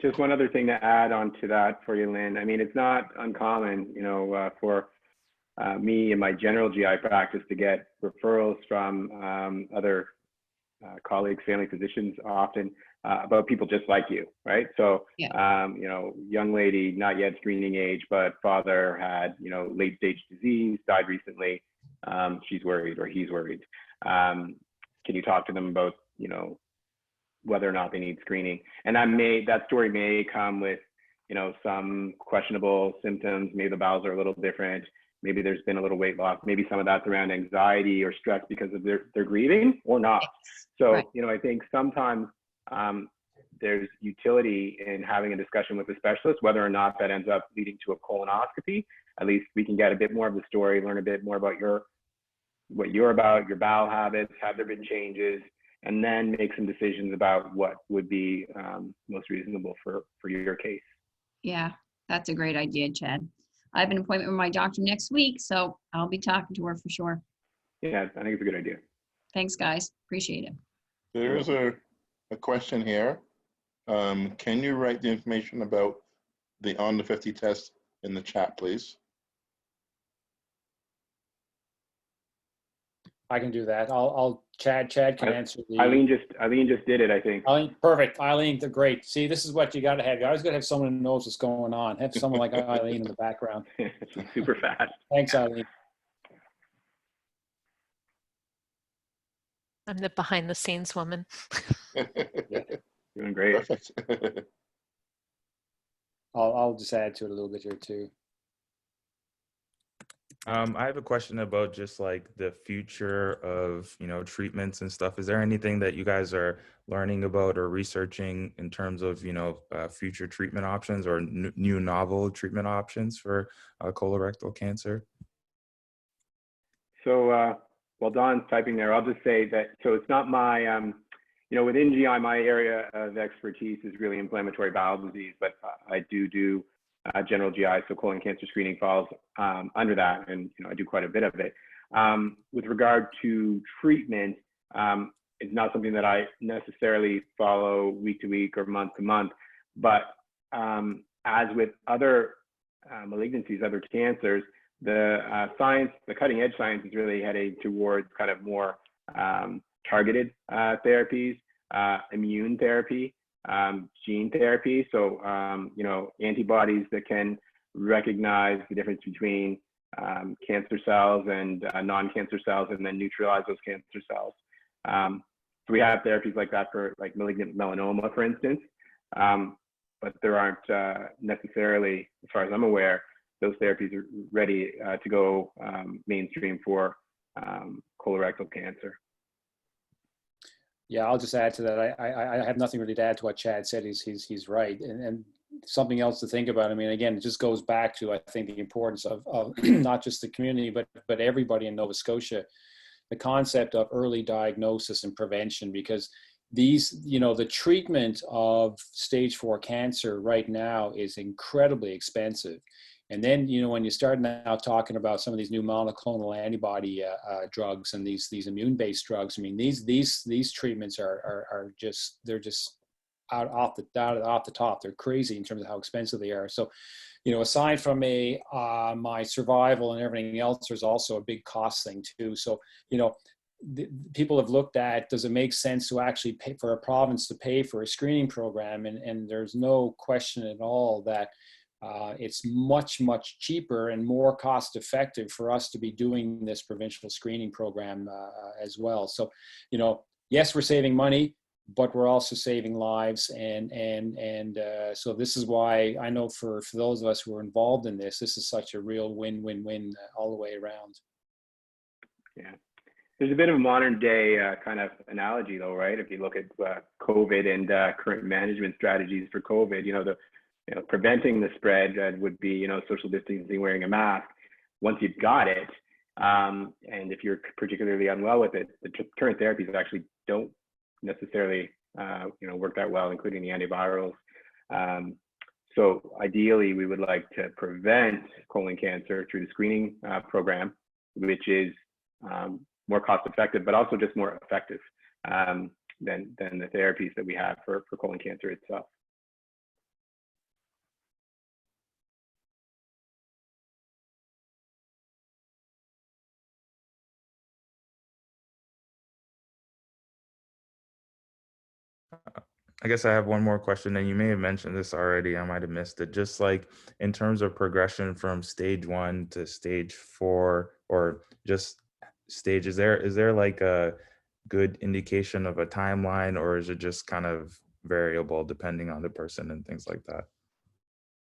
S1: Just one other thing to add on to that for you, Lynn. I mean, it's not uncommon, you know, for me and my general GI practice to get referrals from other colleagues, family physicians often about people just like you, right? So,
S8: Yeah.
S1: you know, young lady, not yet screening age, but father had, you know, late stage disease, died recently. She's worried or he's worried. Can you talk to them about, you know, whether or not they need screening? And that story may come with, you know, some questionable symptoms. Maybe the bowels are a little different. Maybe there's been a little weight loss. Maybe some of that's around anxiety or stress because of their grieving or not. So,
S8: Right.
S1: you know, I think sometimes there's utility in having a discussion with a specialist, whether or not that ends up leading to a colonoscopy. At least we can get a bit more of the story, learn a bit more about what you're about, your bowel habits, have there been changes, and then make some decisions about what would be most reasonable for your case.
S8: Yeah, that's a great idea, Chad. I have an appointment with my doctor next week, so I'll be talking to her for sure.
S1: Yeah, I think it's a good idea.
S8: Thanks, guys. Appreciate it.
S2: There is a question here. Can you write the information about the on the 50 test in the chat, please?
S3: I can do that. Chad can answer the.
S1: Eileen just did it, I think.
S3: Eileen, perfect. Eileen, they're great. See, this is what you got to have. You always got to have someone who knows what's going on. Have someone like Eileen in the background.
S1: Super fast.
S3: Thanks, Eileen.
S7: I'm the behind the scenes woman.
S3: Yeah.
S1: Doing great.
S2: Perfect.
S3: I'll just add to it a little bit here too.
S9: I have a question about just like the future of, you know, treatments and stuff. Is there anything that you guys are learning about or researching in terms of, you know, future treatment options or new novel treatment options for colorectal cancer?
S1: So while Don's typing there, I'll just say that, so it's not my, you know, within GI, my area of expertise is really inflammatory bowel disease, but I do general GI, so colon cancer screening falls under that, and you know I do quite a bit of it. With regard to treatment, it's not something that I necessarily follow week to week or month to month, but as with other malignancies, other cancers, the science, the cutting edge science is really heading towards kind of more targeted therapies, immune therapy, gene therapy. So, you know, antibodies that can recognize the difference between cancer cells and non-cancer cells and then neutralize those cancer cells. So we have therapies like that for like malignant melanoma, for instance, but there aren't necessarily, as far as I'm aware, those therapies are ready to go mainstream for colorectal cancer.
S3: Yeah, I'll just add to that. I have nothing really to add to what Chad said. He's right, and something else to think about. I mean, again, it just goes back to, I think, the importance of not just the community, but everybody in Nova Scotia, the concept of early diagnosis and prevention, because these, you know, the treatment of stage 4 cancer right now is incredibly expensive. And then, you know, when you start now talking about some of these new monoclonal antibody drugs and these immune-based drugs, I mean, these treatments are just, they're just off the top. They're crazy in terms of how expensive they are. So, you know, aside from my survival and everything else, there's also a big cost thing too. So, you know, people have looked at, does it make sense to actually pay for a province to pay for a screening program? And there's no question at all that it's much, much cheaper and more cost effective for us to be doing this provincial screening program as well. So, you know, yes, we're saving money, but we're also saving lives. And so this is why I know for those of us who are involved in this, this is such a real win-win-win all the way around.
S1: Yeah. There's a bit of a modern day kind of analogy though, right? If you look at COVID and current management strategies for COVID, you know, preventing the spread would be, you know, social distancing, wearing a mask. Once you've got it, and if you're particularly unwell with it, the current therapies actually don't necessarily, you know, work that well, including the antivirals. So ideally, we would like to prevent colon cancer through the screening program, which is more cost effective, but also just more effective than the therapies that we have for colon cancer itself.
S9: I guess I have one more question, and you may have mentioned this already. I might have missed it. Just like in terms of progression from stage 1 to stage 4, or just stage, is there like a good indication of a timeline, or is it just kind of variable depending on the person and things like that?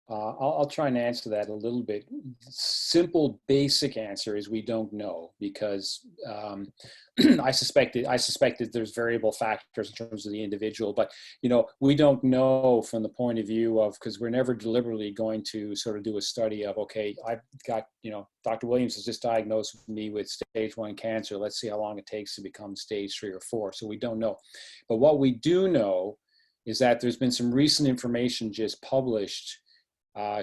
S3: I'll try and answer that a little bit. Simple, basic answer is we don't know, because I suspect that there's variable factors in terms of the individual, but you know, we don't know from the point of view of, because we're never deliberately going to sort of do a study of, okay, I've got, you know, Dr. Williams has just diagnosed me with stage 1 cancer. Let's see how long it takes to become stage 3 or 4. So we don't know. But what we do know is that there's been some recent information just published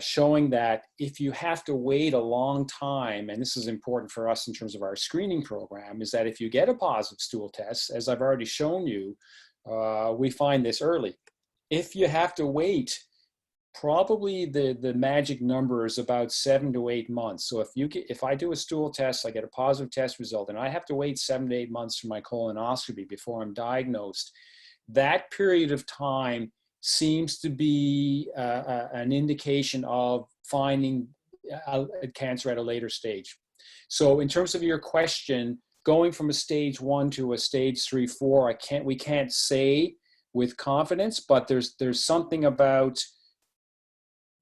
S3: showing that if you have to wait a long time, and this is important for us in terms of our screening program, is that if you get a positive stool test, as I've already shown you, we find this early. If you have to wait, probably the magic number is about 7 to 8 months. So if I do a stool test, I get a positive test result, and I have to wait 7 to 8 months for my colonoscopy before I'm diagnosed, that period of time seems to be an indication of finding cancer at a later stage. So in terms of your question, going from a stage 1 to a stage 3, 4, we can't say with confidence, but there's something about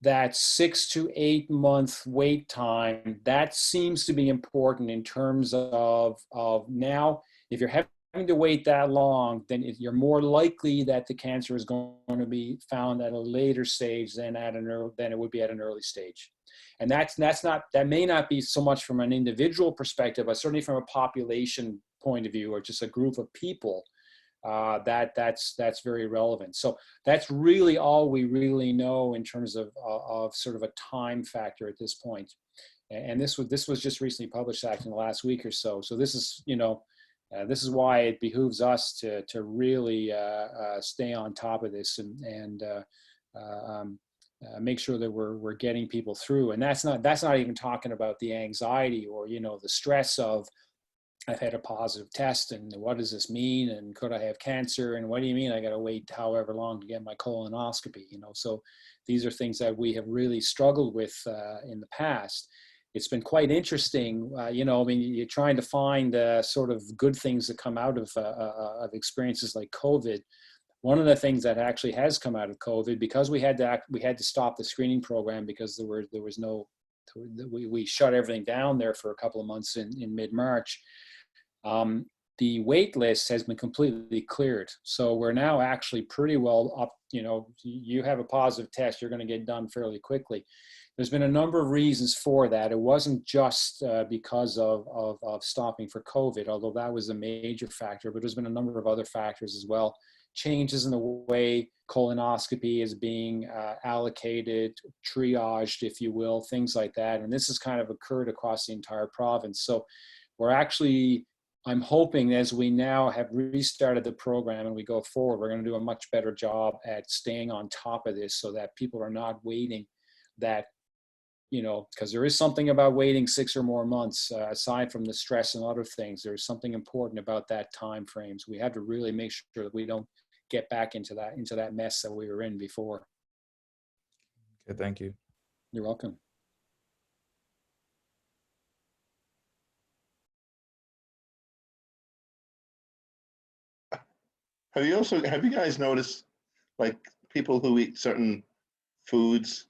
S3: that 6 to 8 month wait time that seems to be important in terms of now, if you're having to wait that long, then you're more likely that the cancer is going to be found at a later stage than it would be at an early stage. And that may not be so much from an individual perspective, but certainly from a population point of view, or just a group of people, that's very relevant. So that's really all we really know in terms of sort of a time factor at this point. And this was just recently published in the last week or so. So this is, you know, this is why it behooves us to really stay on top of this and make sure that we're getting people through. And that's not even talking about the anxiety or, you know, the stress of, I've had a positive test and what does this mean, and could I have cancer, and what do you mean I got to wait however long to get my colonoscopy, you know. So these are things that we have really struggled with in the past. It's been quite interesting, you know, I mean, you're trying to find sort of good things that come out of experiences like COVID. One of the things that actually has come out of COVID, because we had to stop the screening program because there was no, we shut everything down there for a couple of months in mid-March. the wait list has been completely cleared. So we're now actually pretty well up. You know, you have a positive test, you're going to get done fairly quickly. There's been a number of reasons for that. It wasn't just because of stopping for COVID, although that was a major factor, but there's been a number of other factors as well. Changes in the way colonoscopy is being allocated, triaged, if you will, things like that. And this has kind of occurred across the entire province. So we're actually, I'm hoping as we now have restarted the program and we go forward, we're going to do a much better job at staying on top of this so that people are not waiting that, you know, because there is something about waiting 6 or more months, aside from the stress and other things. There's something important about that time frame. So we have to really make sure that we don't get back into that mess that we were in before.
S9: Okay, thank you.
S3: You're welcome.
S2: Have you guys noticed, like, people who eat certain foods,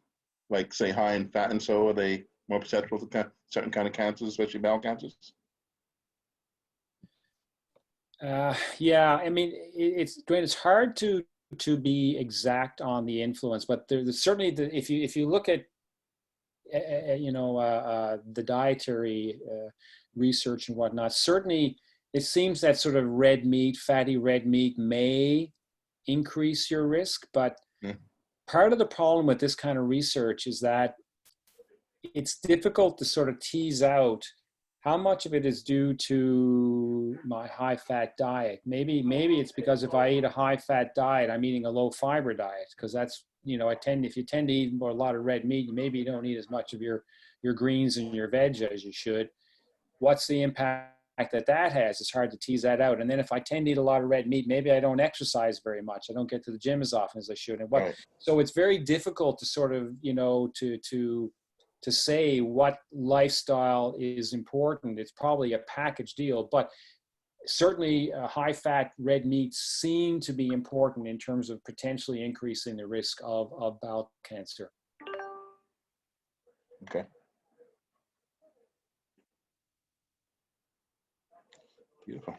S2: like say high in fat and so, are they more susceptible to certain kind of cancers, especially bowel cancers?
S3: Yeah, I mean, it's hard to be exact on the influence, but there's certainly if you look at the dietary research and whatnot, certainly it seems that sort of red meat, fatty red meat may increase your risk, but part of the problem with this kind of research is that it's difficult to sort of tease out how much of it is due to my high fat diet. Maybe it's because if I eat a high fat diet, I'm eating a low fiber diet, because that's, you know, if you tend to eat a lot of red meat, maybe you don't eat as much of your greens and your veg as you should. What's the impact that has? It's hard to tease that out. And then if I tend to eat a lot of red meat, maybe I don't exercise very much. I don't get to the gym as often as I should. And
S2: Right.
S3: So it's very difficult to sort of, you know, to say what lifestyle is important. It's probably a package deal, but certainly high fat red meats seem to be important in terms of potentially increasing the risk of bowel cancer.
S2: Okay. Beautiful.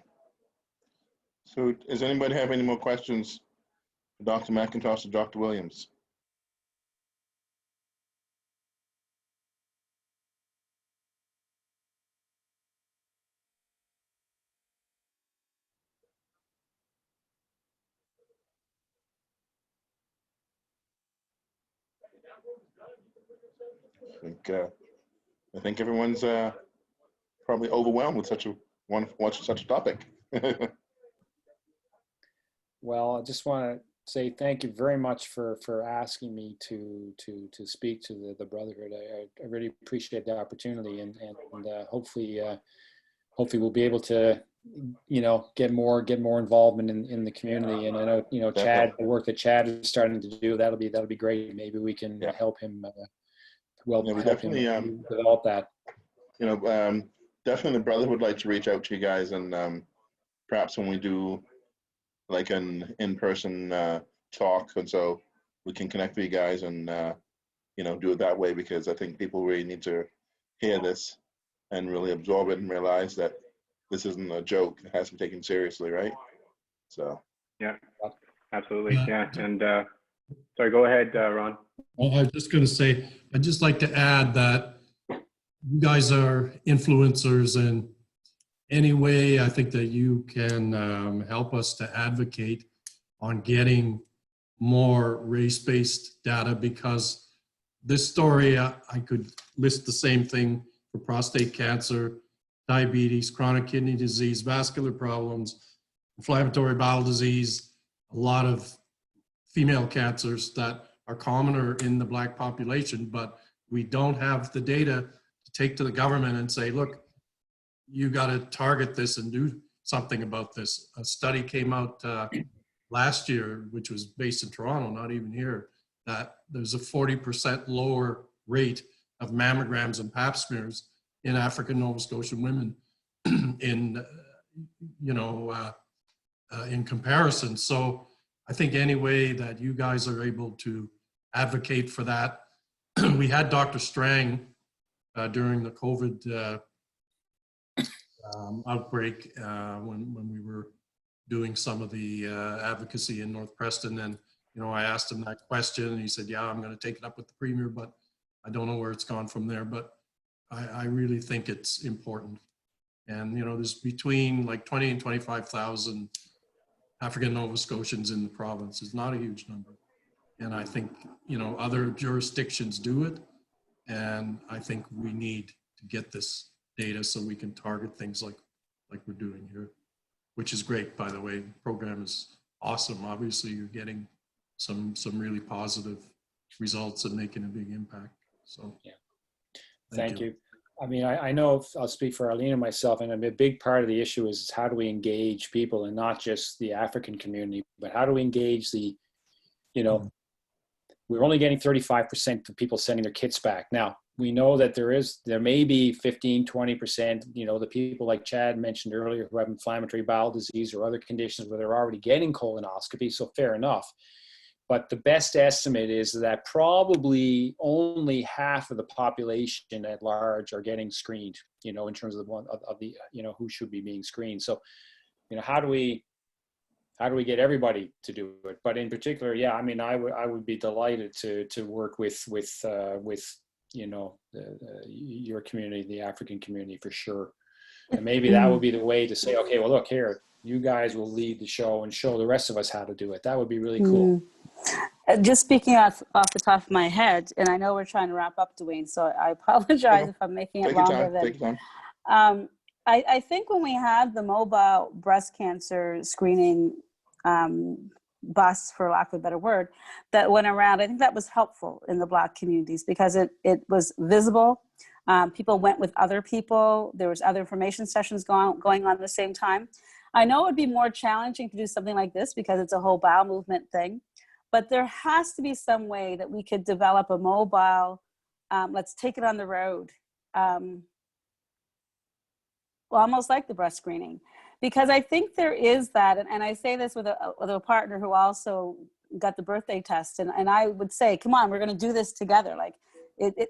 S2: So does anybody have any more questions for Dr. MacIntosh or Dr. Williams? I think everyone's probably overwhelmed with such a topic.
S3: Well, I just want to say thank you very much for asking me to speak to the Brotherhood. I really appreciate the opportunity, and hopefully we'll be able to, you know, get more involvement in the community. And I know, you know, Chad, the work that Chad is starting to do, that'll be great. Maybe we can help him.
S2: We definitely
S3: develop that.
S2: You know, definitely the Brotherhood would like to reach out to you guys, and perhaps when we do like an in-person talk, and so we can connect with you guys and you know, do it that way, because I think people really need to hear this and really absorb it and realize that this isn't a joke. It has to be taken seriously, right? So.
S1: Yeah, absolutely. Yeah, and sorry, go ahead, Ron.
S4: Well, I was just going to say, I'd just like to add that you guys are influencers, and any way I think that you can help us to advocate on getting more race-based data, because this story, I could list the same thing for prostate cancer, diabetes, chronic kidney disease, vascular problems, inflammatory bowel disease, a lot of female cancers that are commoner in the Black population, but we don't have the data to take to the government and say, look, you got to target this and do something about this. A study came out last year, which was based in Toronto, not even here, that there's a 40% lower rate of mammograms and pap smears in African Nova Scotian women in, you know, in comparison. So I think any way that you guys are able to advocate for that. We had Dr. Strang during the COVID outbreak when we were doing some of the advocacy in North Preston. And, you know, I asked him that question and he said, yeah, I'm going to take it up with the Premier, but I don't know where it's gone from there. But I really think it's important. And, you know, there's between like 20 and 25,000 African Nova Scotians in the province. It's not a huge number. And I think, you know, other jurisdictions do it. And I think we need to get this data so we can target things like we're doing here, which is great, by the way. The program is awesome. Obviously, you're getting some really positive results and making a big impact. So,
S3: yeah. Thank you. I mean, I know I'll speak for Arlene and myself, and a big part of the issue is how do we engage people, and not just the African community, but how do we engage the, you know, we're only getting 35% of people sending their kits back. Now, we know that there may be 15, 20%, you know, the people like Chad mentioned earlier who have inflammatory bowel disease or other conditions where they're already getting colonoscopy, so fair enough. But the best estimate is that probably only half of the population at large are getting screened, you know, in terms of the you know, who should be being screened. So, you know, how do we get everybody to do it? But in particular, yeah, I mean, I would be delighted to work with you know, your community, the African community, for sure. And maybe that would be the way to say, okay, well, look here, you guys will lead the show and show the rest of us how to do it. That would be really cool.
S6: Just speaking off the top of my head, and I know we're trying to wrap up, Dwayne, so I apologize if I'm making it longer than.
S2: Take your time.
S6: I think when we had the mobile breast cancer screening bus, for lack of a better word, that went around, I think that was helpful in the Black communities because it was visible. People went with other people. There was other information sessions going on at the same time. I know it would be more challenging to do something like this because it's a whole bowel movement thing, but there has to be some way that we could develop a mobile, let's take it on the road, well, almost like the breast screening, because I think there is that, and I say this with a partner who also got the birthday test, and I would say, come on, we're going to do this together. Like,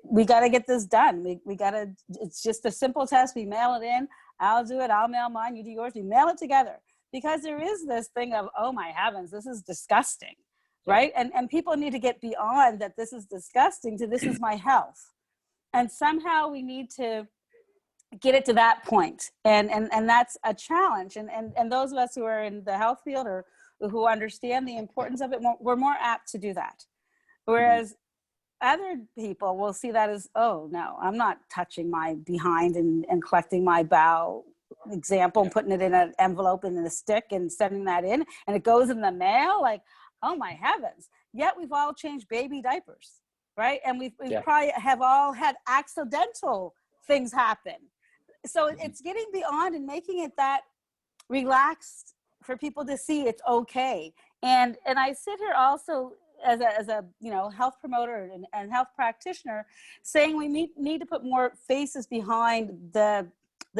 S6: we got to get this done. We got to. It's just a simple test. We mail it in. I'll do it. I'll mail mine. You do yours. We mail it together, because there is this thing of, oh my heavens, this is disgusting, right? And people need to get beyond that. This is disgusting to this is my health, and somehow we need to get it to that point. And that's a challenge. And those of us who are in the health field or who understand the importance of it, we're more apt to do that. Whereas other people will see that as, oh no, I'm not touching my behind and collecting my bowel example and putting it in an envelope and in a stick and sending that in, and it goes in the mail. Like, oh my heavens. Yet we've all changed baby diapers, right? And we probably have all had accidental things happen. So it's getting beyond and making it that relaxed for people to see it's okay. And I sit here also as a you know, health promoter and health practitioner, saying we need to put more faces behind the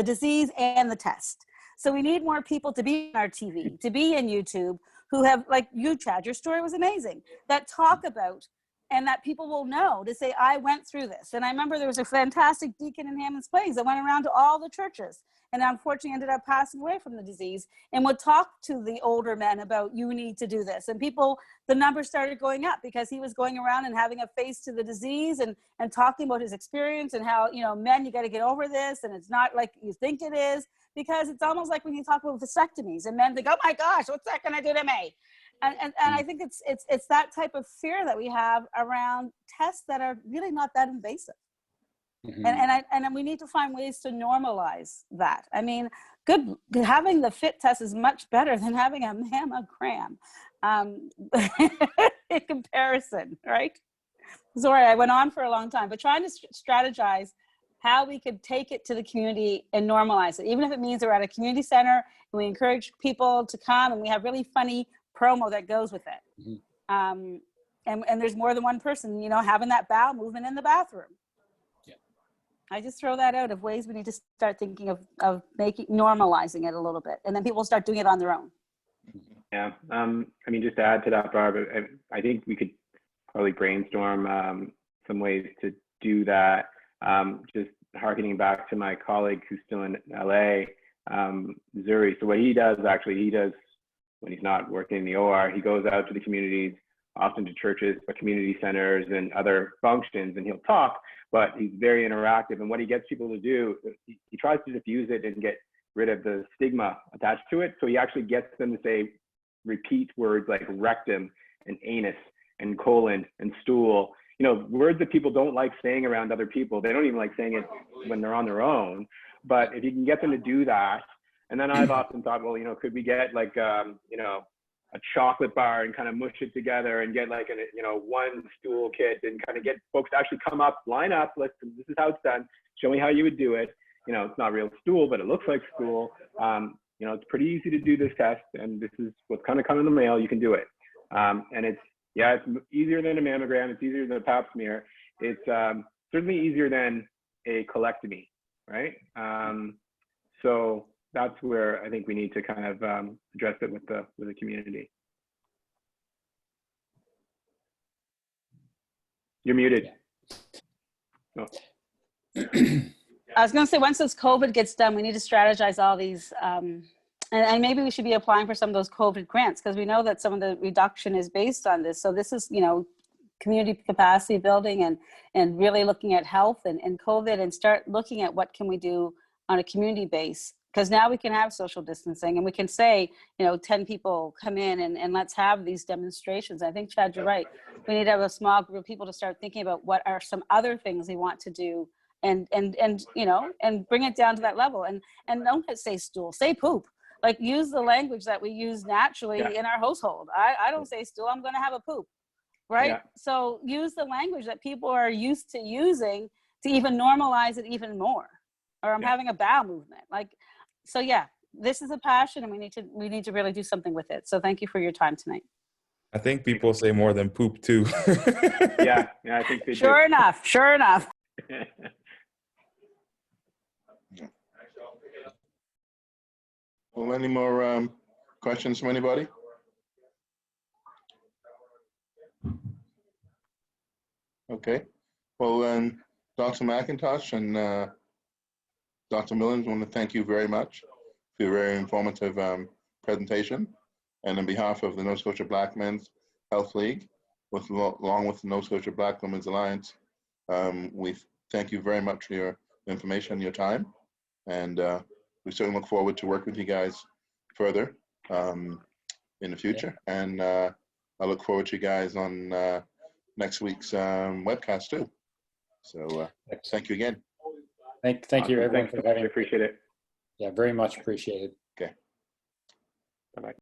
S6: disease and the test. So we need more people to be on our TV, to be in YouTube, who have, like you, Chad, your story was amazing, that talk about, and that people will know, to say, I went through this. And I remember there was a fantastic deacon in Hammond's Plains that went around to all the churches and unfortunately ended up passing away from the disease, and would talk to the older men about, you need to do this. And people, the numbers started going up because he was going around and having a face to the disease and talking about his experience and how, you know, men, you got to get over this. And it's not like you think it is, because it's almost like when you talk about vasectomies and men think, oh my gosh, what's that going to do to me? And I think it's that type of fear that we have around tests that are really not that invasive. Mm-hmm. And we need to find ways to normalize that. I mean, having the FIT test is much better than having a mammogram in comparison, right? Sorry, I went on for a long time, but trying to strategize how we could take it to the community and normalize it, even if it means we're at a community center and we encourage people to come and we have really funny promo that goes with it. Mm-hmm. And there's more than one person, you know, having that bowel movement in the bathroom. Yeah. I just throw that out of ways we need to start thinking of normalizing it a little bit, and then people start doing it on their own.
S1: Yeah. I mean, just to add to that, Barb, I think we could probably brainstorm some ways to do that. Just harkening back to my colleague who's still in LA, Missouri. So what he does, when he's not working in the OR, he goes out to the communities, often to churches, but community centers and other functions, and he'll talk, but he's very interactive. And what he gets people to do, he tries to diffuse it and get rid of the stigma attached to it. So he actually gets them to say, repeat words like rectum and anus and colon and stool, you know, words that people don't like saying around other people. They don't even like saying it when they're on their own. But if you can get them to do that, and then I've often thought, well, you know, could we get like, you know, a chocolate bar and kind of mush it together and get like a, you know, one stool kit and kind of get folks to actually come up, line up, listen, this is how it's done, show me how you would do it. You know, it's not real stool, but it looks like stool. You know, it's pretty easy to do this test, and this is what's kind of come in the mail, you can do it. And it's, yeah, it's easier than a mammogram, it's easier than a pap smear. It's certainly easier than a colectomy, right? So that's where I think we need to kind of address it with the community. You're muted. Oh.
S6: I was going to say, once this COVID gets done, we need to strategize all these, and maybe we should be applying for some of those COVID grants, because we know that some of the reduction is based on this. So this is, you know, community capacity building and really looking at health and COVID, and start looking at what can we do on a community base. Because now we can have social distancing, and we can say, you know, 10 people come in and let's have these demonstrations. I think, Chad, you're right. We need to have a small group of people to start thinking about what are some other things they want to do, and you know, and bring it down to that level. And don't say stool, say poop. Like, use the language that we use naturally in our household. I don't say stool, I'm going to have a poop, right? Yeah. So use the language that people are used to using to even normalize it even more. Or I'm having a bowel movement. Like, so yeah, this is a passion, and we need to really do something with it. So thank you for your time tonight.
S9: I think people say more than poop too.
S1: yeah, I think they do.
S6: Sure enough.
S2: Well, any more questions from anybody? Okay. Well, Dr. MacIntosh and Dr. Millens, I want to thank you very much for your very informative presentation. And on behalf of the Nova Scotia Black Men's Health League, along with the Nova Scotia Black Women's Alliance, we thank you very much for your information and your time. And we certainly look forward to working with you guys further in the future. And I look forward to you guys on next week's webcast too. So thank you again.
S3: Thank you, everyone,
S1: Thanks.
S3: for having me.
S1: I appreciate it.
S3: Yeah, very much appreciated.
S2: Okay.
S1: Bye-bye.